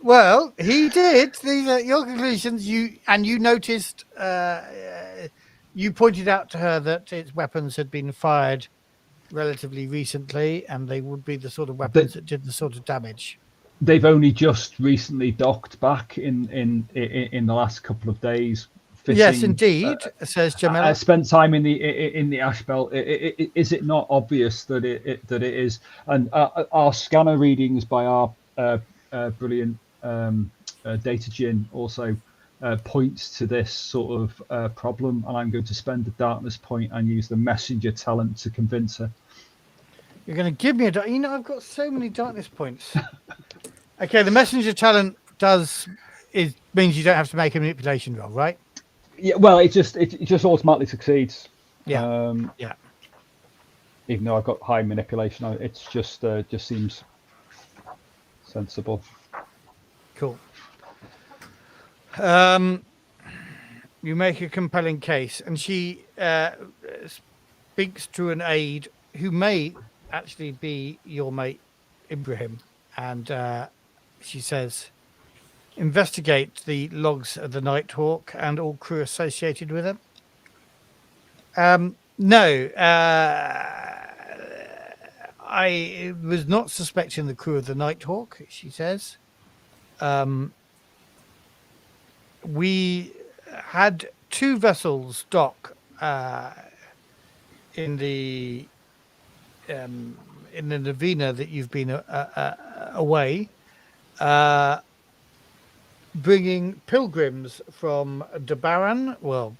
Well, he did. These are your conclusions. You noticed. You pointed out to her that its weapons had been fired relatively recently, and they would be the sort of weapons that did the sort of damage. They've only just recently docked back in the last couple of days. Fitting, yes, indeed, says Jamila. I spent time in the ashbelt. Is it not obvious that it is? And our scanner readings by our brilliant data gin also points to this sort of problem, and I'm going to spend the darkness point and use the messenger talent to convince her. You're going to give me a... You know, I've got so many darkness points. Okay, the messenger talent means you don't have to make a manipulation roll, right? Yeah, well, it just automatically succeeds. Yeah. Yeah. Even though I've got high manipulation, it's just seems sensible. Cool. You make a compelling case, and she speaks to an aide who may actually be your mate, Ibrahim, and she says, investigate the logs of the Nighthawk and all crew associated with it. No, I was not suspecting the crew of the Nighthawk, she says. We had 2 vessels dock in the Navina that you've been away, bringing pilgrims from Dabaran. Well,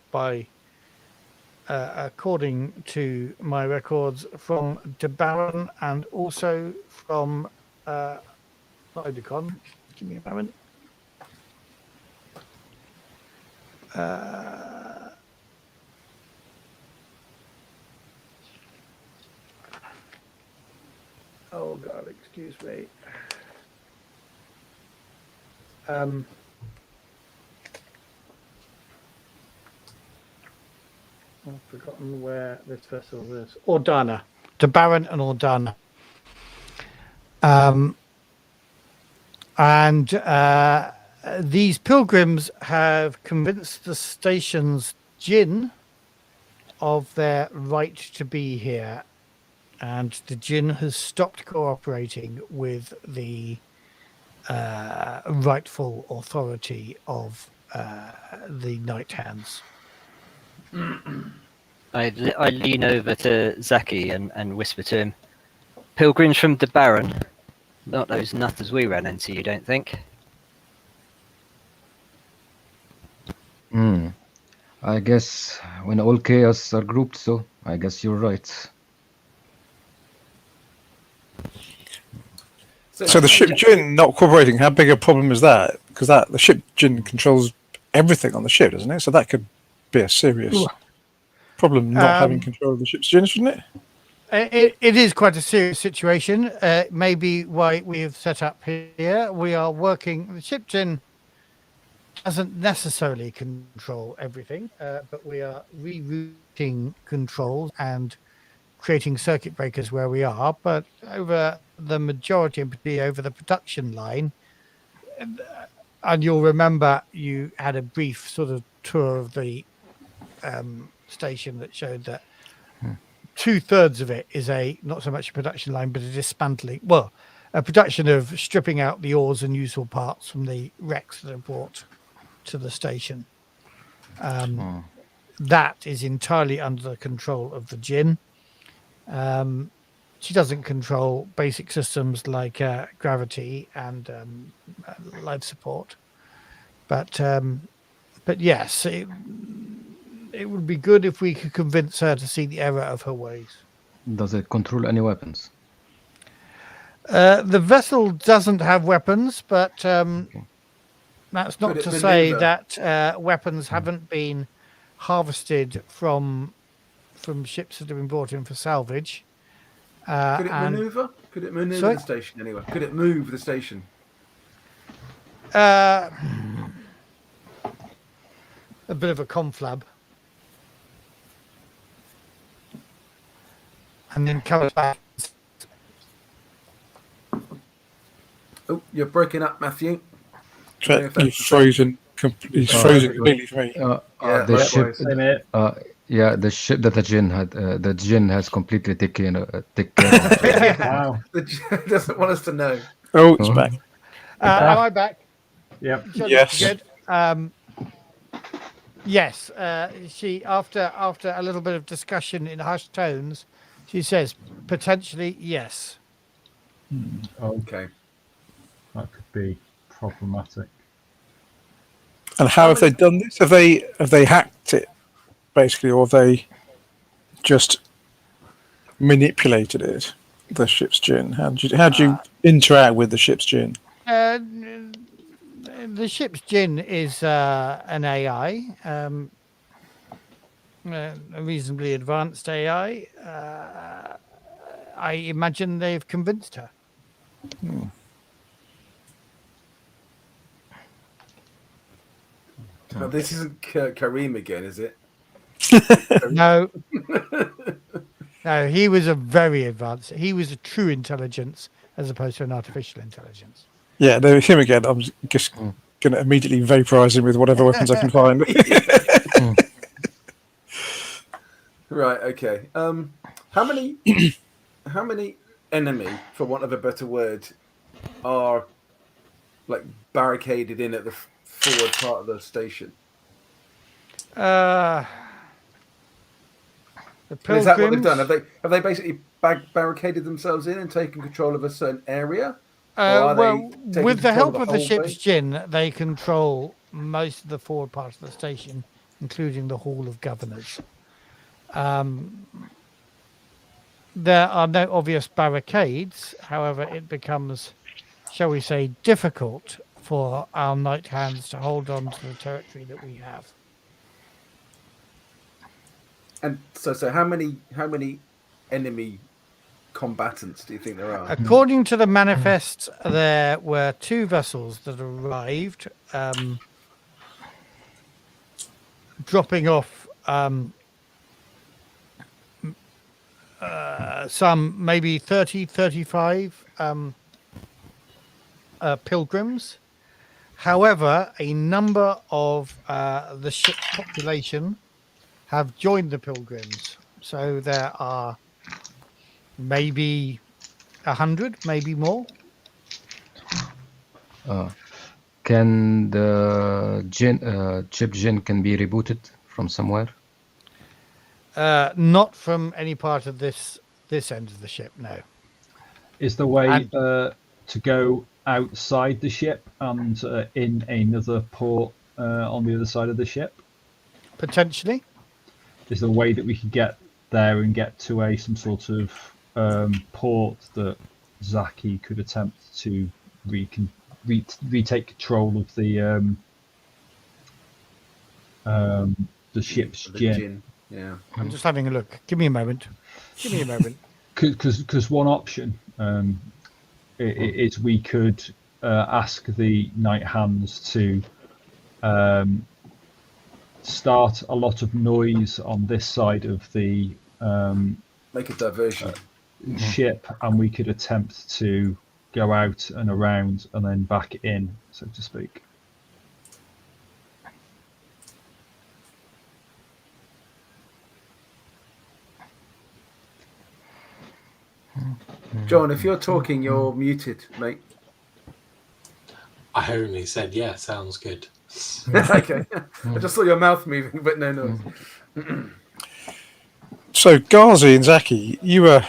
according to my records, from Dabaran and also from Oedicon. Give me a moment. Oh God, excuse me. I've forgotten where this vessel is. Ordana. Dabaran and Ordana. And these pilgrims have convinced the station's jinn of their right to be here, and the jinn has stopped cooperating with the rightful authority of the Night Hands. I lean over to Zaki and whisper to him, pilgrims from Dabaran, not those nutters we ran into, you don't think? I guess when all chaos are grouped, so I guess you're right. So the ship Jin not cooperating, how big a problem is that? Because the ship Jin controls everything on the ship, doesn't it? So that could be a serious problem, not having control of the ship's Jin, shouldn't it? It is quite a serious situation. Maybe why we have set up here. We are working. The ship Jin doesn't necessarily control everything, but we are rerouting controls and creating circuit breakers where we are. But over the majority, in particular over the production line, and you'll remember you had a brief sort of tour of the station that showed that 2/3 of it is not so much a production line, but a dismantling. Well, a production of stripping out the ores and useful parts from the wrecks that are brought to the station. That is entirely under the control of the Jinn. She doesn't control basic systems like gravity and life support, but yes, it would be good if we could convince her to see the error of her ways. Does it control any weapons? The vessel doesn't have weapons, but that's not to say that weapons haven't been harvested from ships that have been brought in for salvage. Could it maneuver? Could it maneuver the station anyway? Could it move the station? A bit of a conflab. And then comes back. Oh, you're breaking up, Matthew. He's frozen. He's frozen completely for me. The ship. The ship that the Jinn has completely taken care of. Wow. The Jinn doesn't want us to know. Oh, it's back. Am I back? Yep. Yes. Good. Yes. She after a little bit of discussion in hushed tones, she says potentially yes. Okay. That could be problematic. And how have they done this? Have they hacked it basically, or have they just manipulated it? The ship's gin. How do you interact with the ship's gin? The ship's gin is an AI, a reasonably advanced AI. I imagine they've convinced her. But this isn't Kareem again, is it? No. No, he was a very advanced. He was a true intelligence as opposed to an artificial intelligence. Yeah, no, him again. I'm just going to immediately vaporize him with whatever weapons I can find. Right. Okay. How many enemy, for want of a better word, are like barricaded in at the forward part of the station? The Is that what they've Pilgrims. done? Have they basically barricaded themselves in and taken control of a certain area? Well, taking with the control help of of the the whole ship's base? gin, they control most of the forward part of the station, including the Hall of Governors. There are no obvious barricades. However, it becomes, shall we say, difficult for our knight hands to hold on to the territory that we have. And so how many enemy combatants do you think there are? According to the manifest, there were 2 vessels that arrived, dropping off some maybe 30, 35 pilgrims. However, a number of the ship's population have joined the pilgrims. So there are maybe 100, maybe more. Can the chip gin can be rebooted from somewhere? Not from any part of this end of the ship, no. Is the way to go outside the ship and in another port on the other side of the ship? Potentially. Is there a way that we could get there and get to some sort of port that Zaki could attempt to retake control of the ship's gin? Yeah. I'm just having a look. Give me a moment. Because one option is we could ask the Night Hands to start a lot of noise on this side of the Make a diversion. ship, and we could attempt to go out and around and then back in, so to speak. John, if you're talking, you're muted, mate. I only said, yeah, sounds good. Okay. I just saw your mouth moving, but no noise. So Ghazi and Zaki, you were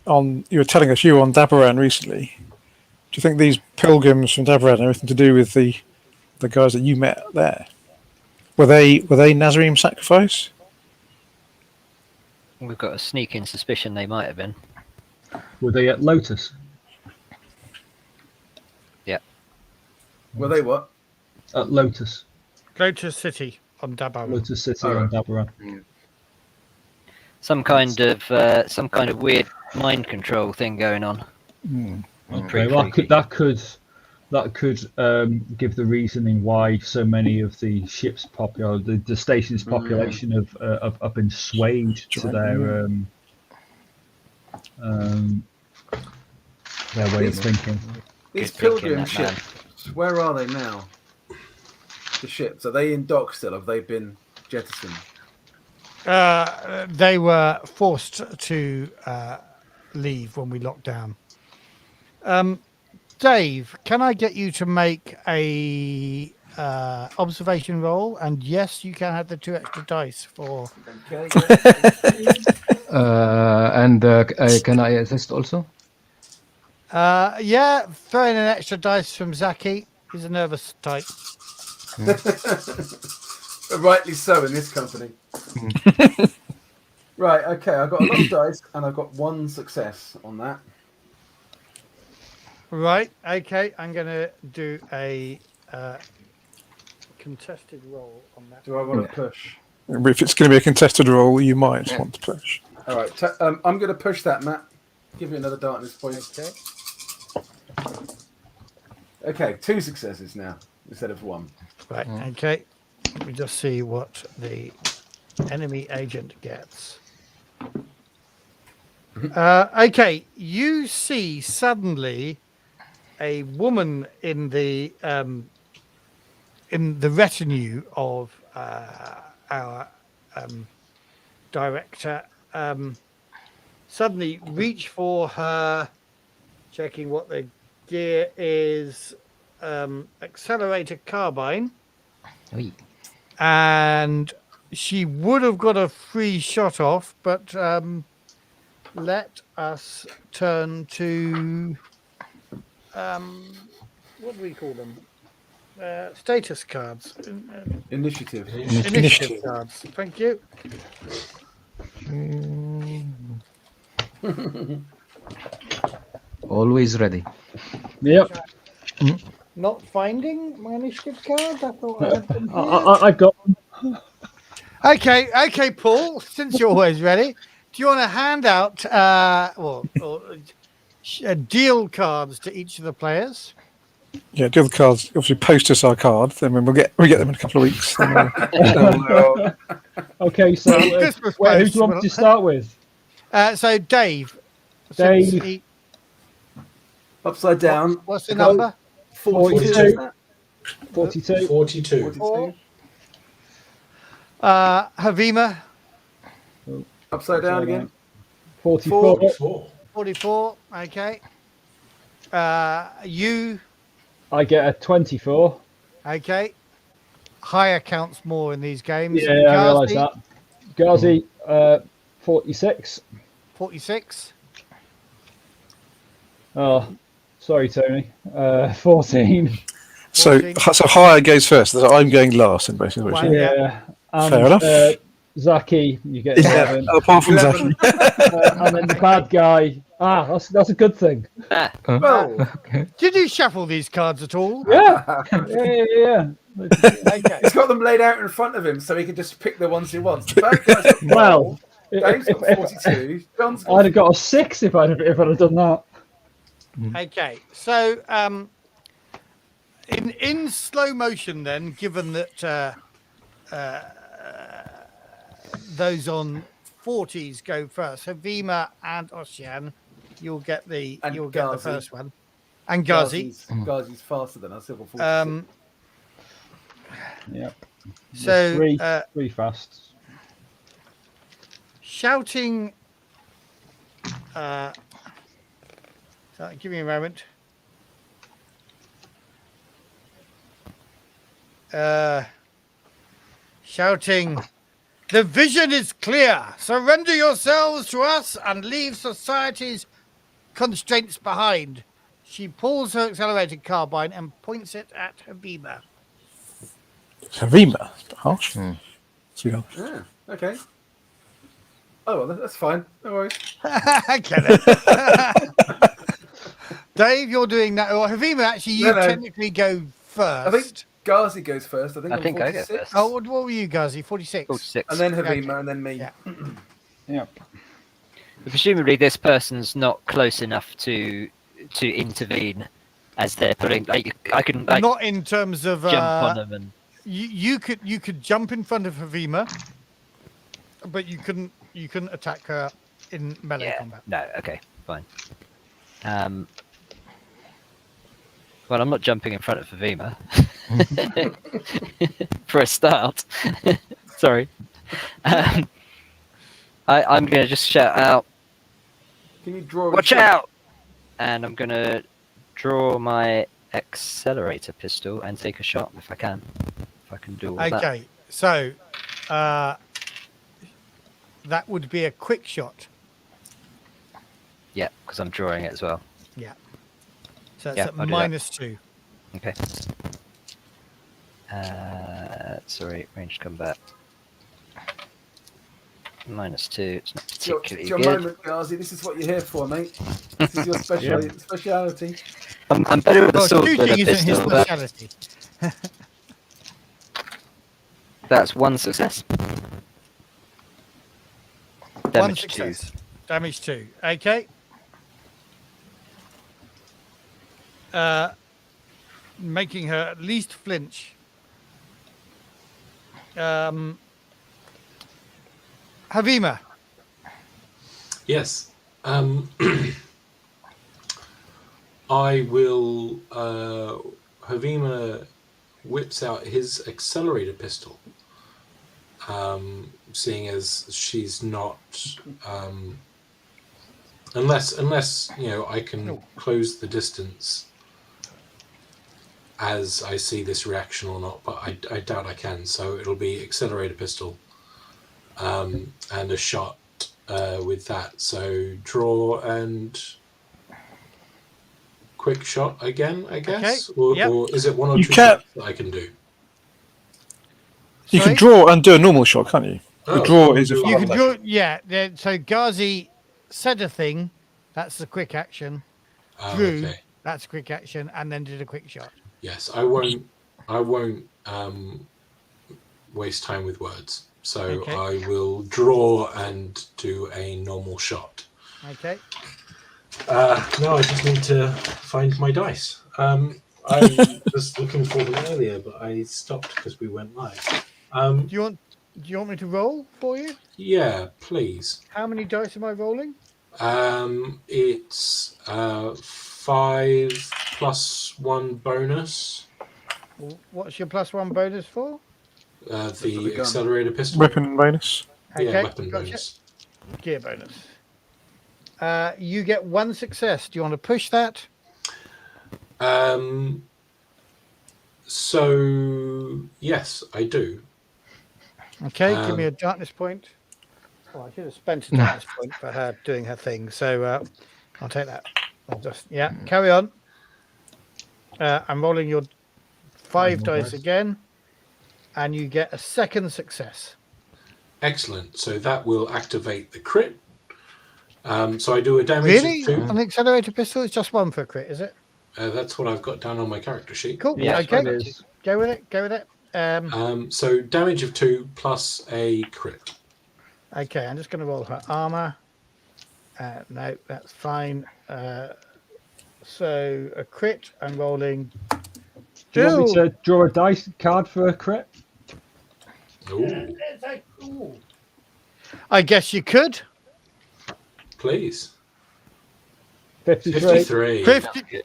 telling us you were on Dabaran recently. Do you think these pilgrims from Dabaran have anything to do with the guys that you met there? Were they Nazareem sacrifice? We've got a sneaking suspicion they might have been. Were they at Lotus? Yeah. Were they what? At Lotus. Lotus City on Dabaran. Lotus City on Dabaran. Some kind of weird mind control thing going on. Okay, that could give the reasoning why so many of the ship's the station's population have been swayed to their way of thinking. These Good thinking, pilgrim that man. ships, where are they now? The ships, are they in dock still? Have they been jettisoned? They were forced to leave when we locked down. Dave, can I get you to make a observation roll? And yes, you can have the 2 extra dice for. Okay. And can I assist also? Yeah, throw in an extra dice from Zaki. He's a nervous type. Rightly so in this company. Right, okay, I've got a lot of dice and I've got one success on that. Right. Okay. I'm going to do a contested roll on that. Do I want to push? If it's going to be a contested roll, you might want to push. All right, I'm going to push that, Matt. Give me another darkness point. Okay. Okay, 2 successes now instead of 1. Right. Okay. Let me just see what the enemy agent gets. Okay. You see suddenly a woman in the retinue of our director suddenly reach for her, checking what the gear is, accelerator carbine, and she would have got a free shot off, but let us turn to what do we call them? Status cards. Initiative. Initiative cards. Thank you. Always ready. Yep. Not finding my initiative cards. I thought I had them here. I got them. Okay, Paul. Since you're always ready, do you want to hand out deal cards to each of the players? Yeah, do the cards. Obviously, post us our card. Then we'll get them in a couple of weeks. Okay, so Christmas who do post, you want to start with? So Dave. Dave. since Upside down. What's the number? 42. 42. 42. Havima. Upside down again. 44. 44. 44. Okay. You. I get a 24. Okay. Higher counts more in these games. Yeah, I realise that. Ghazi, 46. 46. Oh, sorry, Tony. 14. So higher goes first. So I'm going last, in basically. Wow. Yeah. And, Fair enough. Zaki, you get 11. Apart from Zaki. And then the bad guy. That's a good thing. Well, Did you shuffle these cards at all? Yeah. Yeah. Okay. he's got them laid out in front of him so he can just pick the ones he wants. The bad guy's got Well, 12, Dave's got if 42. John's got I'd have got a 6 if I'd have done that. Okay. So in slow motion then, given that those on 40s go first, Havima and Ocean, you'll get the Ghazi. first one. And Ghazi. Ghazi's faster than us. Civil 46. Yeah. So Three fasts. shouting. So give me a moment. Shouting, the vision is clear. Surrender yourselves to us and leave society's constraints behind. She pulls her accelerated carbine and points it at Havima. Havima. Harsh. Yeah, okay. Oh, well, that's fine. No worries. I get it. Dave, you're doing that. Or Havima, actually, you technically go first. I think Ghazi goes first. I think I go first. Oh, what were you, Ghazi? 46? 46. And then Havima, Okay. and then me. Yeah. Yeah. Presumably, this person's not close enough to intervene as they're putting. Like, I can Not in terms of jump on them and. you could jump in front of Havima, but you couldn't attack her in melee combat. No, okay, fine. Well, I'm not jumping in front of Havima for a start. Sorry. I'm going to just shout out, Can you draw? "Watch out!" And I'm going to draw my accelerator pistol and take a shot if I can. If I can do all that. Okay, so that would be a quick shot. Yeah, because I'm drawing it as well. Yeah. So it's Yeah, at I'll do that. -2. Okay. Sorry, ranged combat. -2. It's not It's your particularly good. good. Moment, Gazi. This is what you're here for, mate. This is your speciality. I'm better with a Well, sword than shooting a isn't his pistol. But speciality. that's 1 success. One Damage 2. success. Damage 2. Okay. Making her at least flinch. Havima. Yes. I will. Havima whips out his accelerator pistol. Seeing as she's not, unless I can close the distance as I see this reaction or not, but I doubt I can. So it'll be accelerator pistol, and a shot with that. So draw and quick shot again, I guess, or is it one or two shots that I can do? You can Sorry? draw and do a normal shot, can't you? The draw is a You can fast draw. action. Yeah. So Ghazi said a thing. That's the quick action. Drew. Okay. That's a quick action, and then did a quick shot. Yes, I won't waste time with words. So Okay. I will draw and do a normal shot. Okay. No, I just need to find my dice. I was looking for them earlier, but I stopped because we went live. Do you want me to roll for you? Yeah, please. How many dice am I rolling? It's 5 plus 1 bonus. What's your +1 bonus for? The accelerator pistol. Weapon bonus. Yeah, weapon bonus. Gear bonus. You get 1 success. Do you want to push that? So yes, I do. Okay, give me a darkness point. Oh, I should have spent a darkness point for her doing her thing. So I'll take that. I'll just carry on. I'm rolling your 5 dice again, and you get a 2nd success. Excellent. So that will activate the crit. So I do a damage. Really? Of 2. An accelerator pistol is just 1 for a crit, is it? That's what I've got down on my character sheet. Cool. Yeah, Okay. it is. Go with it. Go with it. So damage of 2 plus a crit. Okay, I'm just going to roll her armor. No, that's fine. So a crit. I'm rolling. Do you want me to draw a dice card for a crit? Ooh, I guess you could. please. 53. 53. 50.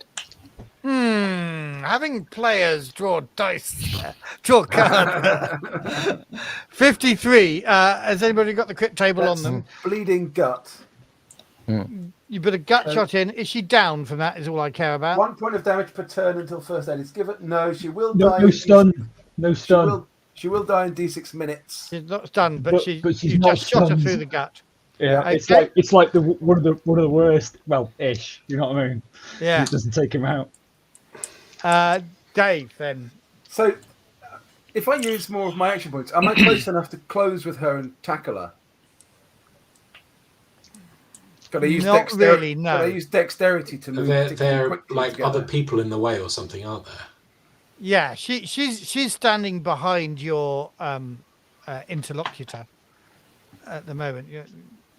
Having players draw dice, draw cards. 53. Has anybody got the crit table on them? Bleeding gut. You put a gut shot in. Is she down from that? Is all I care about. 1 point of damage per turn until first aid is given. No, she will No, die. no stun. No stun. She will die in D6 minutes. She's not stunned, but She's you not just shot her stunned. through the gut. Yeah, Okay. it's like one of the worst. Well, ish. You know what I mean? Yeah. It doesn't take him out. Dave, then. So, if I use more of my action points, am I close enough to close with her and tackle her? Got to use Not dexterity. really, no. Got to use dexterity to move. They're quickly like together. other people in the way or something, aren't there? Yeah, she's standing behind your interlocutor at the moment.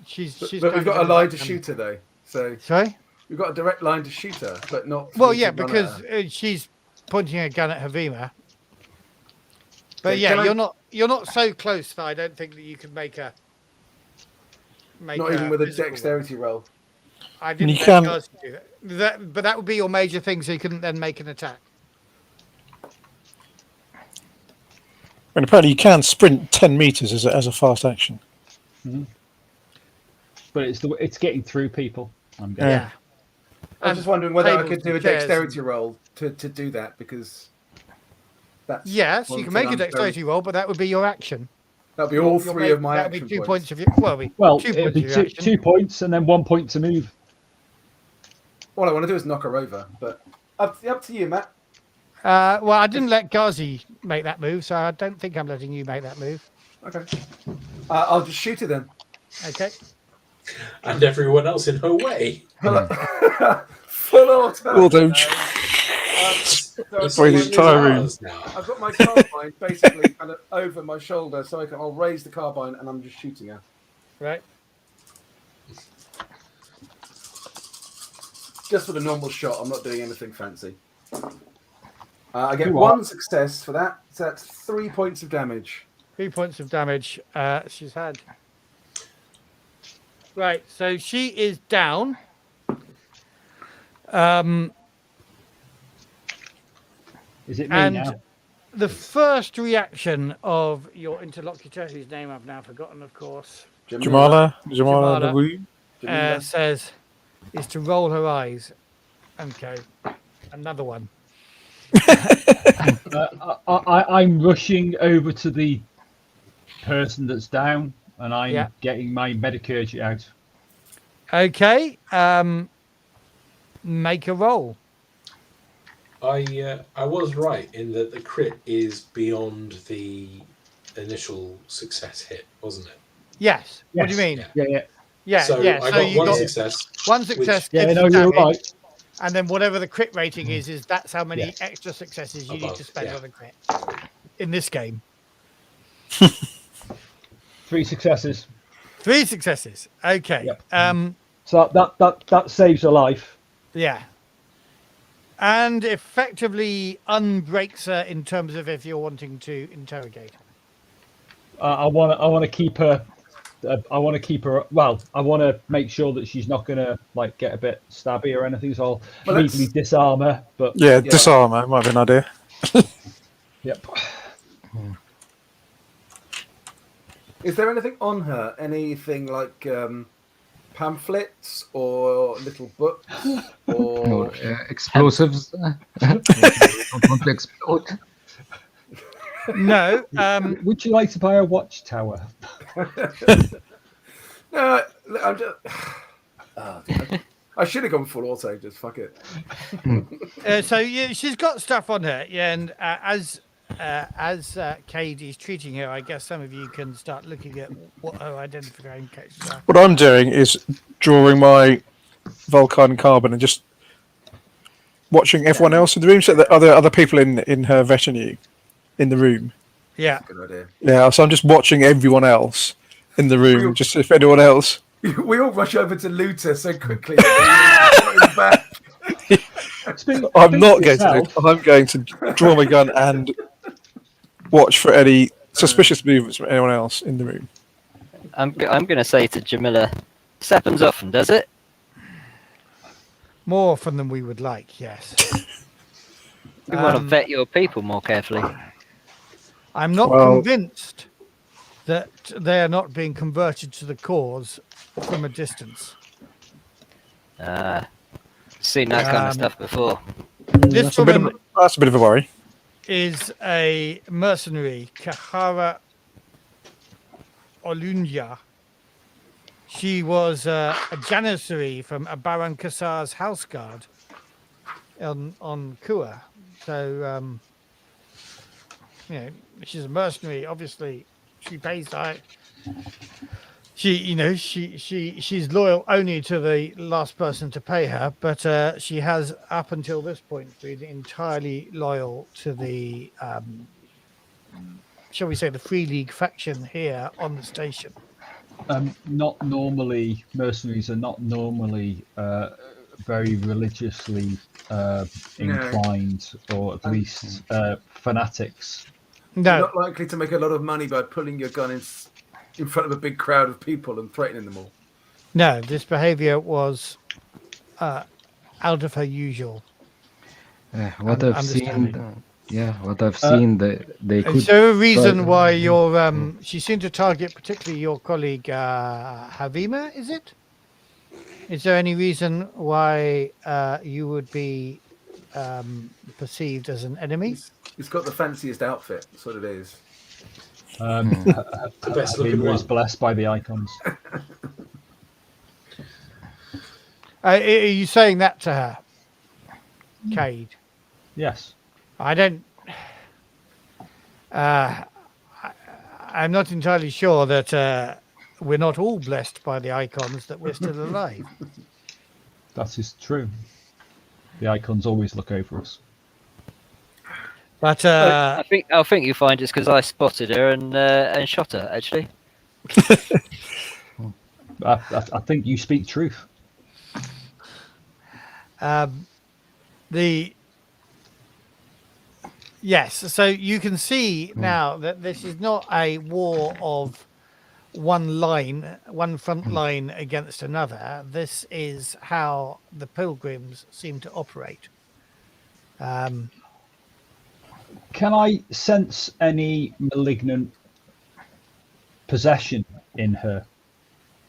She's But we've got a kind of line to shoot her though. So Sorry. we've got a direct line to shoot her, but not. Well, for me yeah, to run because at her. she's pointing a gun at Havima. But Okay, yeah, can I- you're not so close that I don't think that you can make a. Not even with a physical one. dexterity roll. I didn't You let can- Ghazi do that. But that would be your major thing, so you couldn't then make an attack. And apparently you can sprint 10 meters as a fast action. But it's getting through people. I'm guessing. Yeah. I was just wondering whether I tables could do a and chairs dexterity roll to do that because that's Yes, one you can thing make a I'm dexterity roll, but that would be your action. That'll be all You'll three make- of my that would action be 2 points. points of your. Well, 2 it'd points be of your action. 2 points and then 1 point to move. All I want to do is knock her over, but up to you, Matt. Well, I didn't let Ghazi make that move, so I don't think I'm letting you make that move. Okay. I'll just shoot it then. Okay. And everyone else in her way. Full auto. Auto. So I've For the got entire room. I've got my carbine basically kind of over my shoulder, so I'll raise the carbine and I'm just shooting her. Right. Just for the normal shot. I'm not doing anything fancy. I get one success for that, so that's 3 points of damage. 3 points of damage she's had. Right, so she is down. Is it me And now? the first reaction of your interlocutor, whose name I've now forgotten, of course, Jamala Jamala. Nazareem. Says, is to roll her eyes and go, another one. I'm rushing over to the person that's down, and I'm getting my Medicurgy out. Okay, make a roll. I was right in that the crit is beyond the initial success hit, wasn't it? Yes. What do you mean? Yeah. So yeah. I So got you one success. One success. Yeah, gives no, you you're damage, right. And then whatever the crit rating is that's how many extra successes you need to spend on a crit in this game. 3 successes. 3 successes. Okay. Yep. So that saves her life. Yeah. And effectively unbreaks her in terms of if you're wanting to interrogate her. I want to keep her. I want to keep her. Well, I want to make sure that she's not going to like get a bit stabby or anything. So I'll legally disarm her. But disarm her might be an idea. Yep. Is there anything on her? Anything like pamphlets or little books or explosives? Don't want to explode. No. Would you like to buy a watchtower? No, I'm just. I should have gone full auto. Just fuck it. So she's got stuff on her, and as Cade is treating her, I guess some of you can start looking at what her identifications are. What I'm doing is drawing my Vulcan carbon and just watching everyone else in the room. So that other people in her retinue in the room. Yeah. Good idea. Yeah. So I'm just watching everyone else in the room, just if anyone else. We all rush over to loot her so quickly. I'm not going to loot. I'm going to draw my gun and watch for any suspicious movements from anyone else in the room. I'm going to say to Jamila, this happens often, does it? More often than we would like, yes. You want to vet your people more carefully. I'm not convinced that they are not being converted to the cause from a distance. Seen that kind of stuff before. This woman That's a bit of a worry. is a mercenary, Kahara Olunja. She was a janissary from Abaran Kasar's house guard on Kua. So, she's a mercenary. Obviously, she pays like she's loyal only to the last person to pay her, but she has up until this point been entirely loyal to the shall we say the Free League faction here on the station. Not normally, mercenaries are not normally very religiously inclined, or at least fanatics. No, you're not likely to make a lot of money by pulling your gun in front of a big crowd of people and threatening them all. No, this behaviour was out of her usual. What I've seen, what I've seen, they could. Is there a reason why she seemed to target particularly your colleague Havima? Is it? Is there any reason why you would be perceived as an enemy? He's got the fanciest outfit. That's what it is. The best looking was one. blessed by the icons. Are you saying that to her, Cade? Yes. I don't. I'm not entirely sure that we're not all blessed by the icons that we're still alive. That is true. The icons always look over us. But I think you find it's because I spotted her and shot her. Actually, I think you speak truth. Yes, so you can see now that this is not a war of one front line against another. This is how the pilgrims seem to operate. Can I sense any malignant possession in her?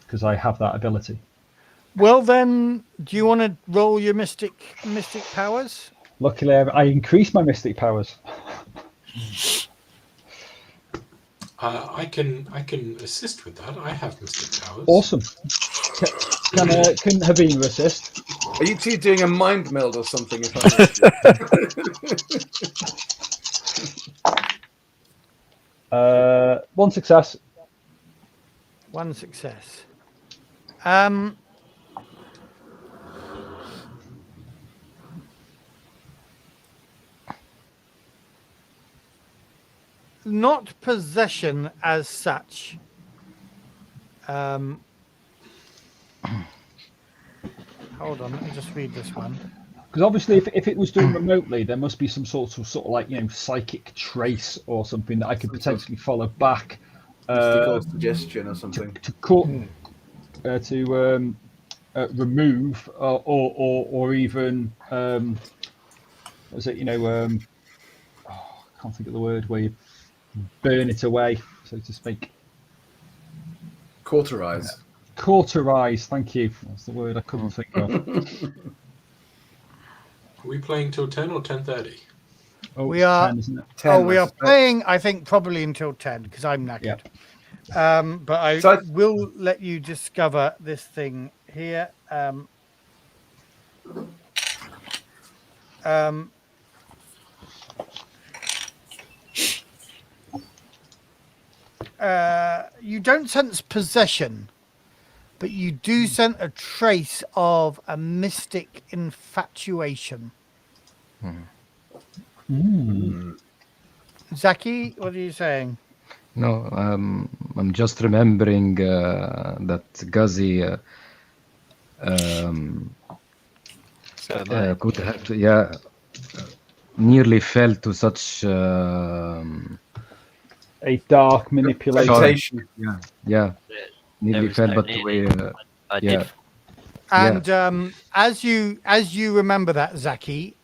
Because I have that ability. Well, then, do you want to roll your mystic powers? Luckily, I increased my mystic powers. I can assist with that. I have mystic powers. Awesome. Can Havima assist? Are you two doing a mind meld or something? If I One success. One success. Not possession as such. Hold on, let me just read this one. Because obviously, if it was done remotely, there must be some sort of like psychic trace or something that I could potentially follow back. mystical suggestion or something. To remove or even was it I can't think of the word where you burn it away, so to speak. Cauterize. Cauterize, thank you. That's the word I couldn't think of. Are we playing till 10 or 10:30? Oh, We are. 10, isn't it? 10, We I are suspect. playing, I think, probably until 10 because I'm knackered. But I will let you discover this thing here. You don't sense possession, but you do sense a trace of a mystic infatuation. Zaki, what are you saying? No, I'm just remembering that Ghazi so am I. could have, nearly fell to such. A dark manipulation. Temptation. Yeah, nearly was fell, no but nearly. I yeah. did. And as you remember that, Zaki,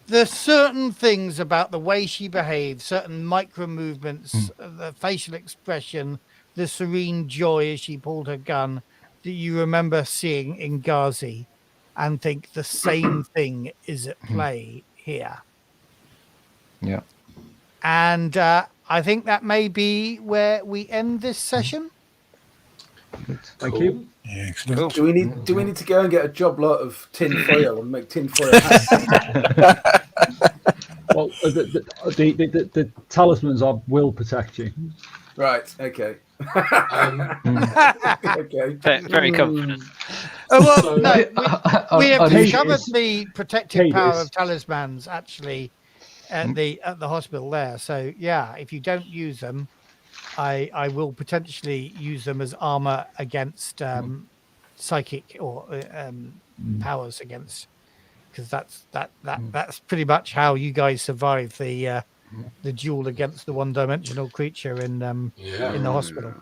there's certain things about the way she behaved, certain micro movements, the facial expression, the serene joy as she pulled her gun, that you remember seeing in Ghazi, and think the same thing is at play here. Yeah. And I think that may be where we end this session. Thank you. Yeah, excellent. Do we need to go and get a job lot of tin foil and make tin foil hats? Well, the talismans will protect you. Right. Okay. Okay. Very confident. Well, no, we have Kate discovered is- the protective Kate power is- of talismans actually at the hospital there. So yeah, if you don't use them, I will potentially use them as armor against psychic or powers against, because that's pretty much how you guys survive the duel against the one-dimensional creature in the hospital.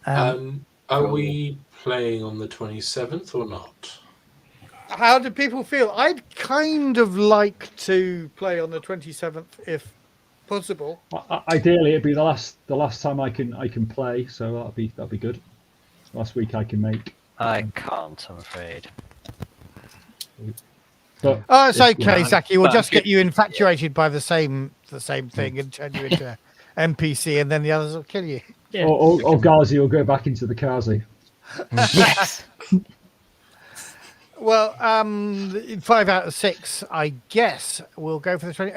Are we playing on the 27th or not? How do people feel? I'd kind of like to play on the 27th if possible. Ideally, it'd be the last time I can play, so that'll be good. Last week I can make. I can't, I'm afraid. But Oh, it's okay, Yeah. Zaki. We'll But- just get you infatuated by the same thing and turn you into an NPC, and then the others will kill you. Yeah. or Ghazi will go back into the Kazi. Yes. Well, 5 out of 6, I guess. We'll go for the 20.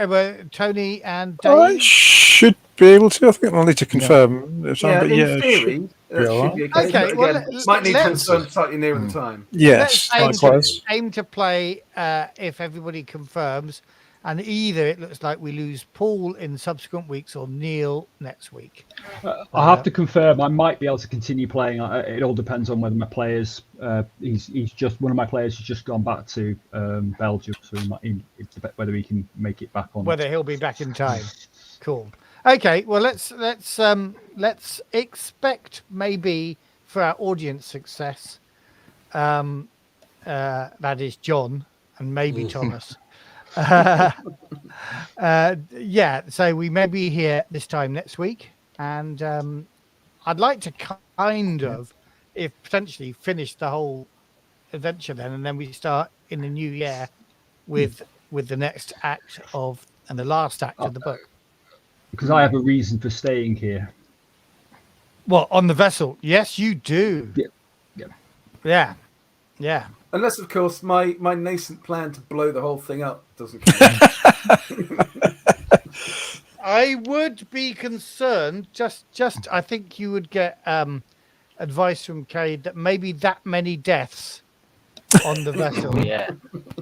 Tony and I Dave. should be able to. I think I'll need to confirm. If Yeah, but in yeah, theory, that all should be okay. Okay, But well, again, might need to let's- confirm slightly nearer the time. yes, Let's likewise. aim to play if everybody confirms, and either it looks like we lose Paul in subsequent weeks or Neil next week. I have to confirm. I might be able to continue playing. It all depends on whether my players. He's just one of my players has just gone back to Belgium, so it's whether he can make it back on. Whether he'll be back in time. Cool. Okay. Well, let's expect maybe for our audience success. That is John and maybe Thomas. Yeah, so we may be here this time next week, and I'd like to kind of, if potentially, finish the whole adventure then, and then we start in the new year with the next act of and the last act of the book. Because I have a reason for staying here. Well, on the vessel, yes, you do. Yeah. Unless, of course, my nascent plan to blow the whole thing up doesn't come I would be concerned. Just I think you would get advice from Cade that maybe that many deaths on the vessel Yeah.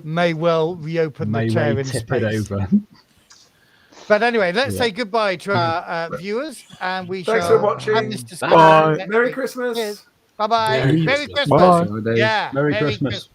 may well reopen the tear in tip space. it over. But anyway, let's say goodbye to our viewers, and we Thanks shall for watching. have this discussion Bye. next Merry week. Christmas. Cheers. Bye-bye. Merry Merry Christmas. Christmas. Bye. Yeah. Merry Christmas.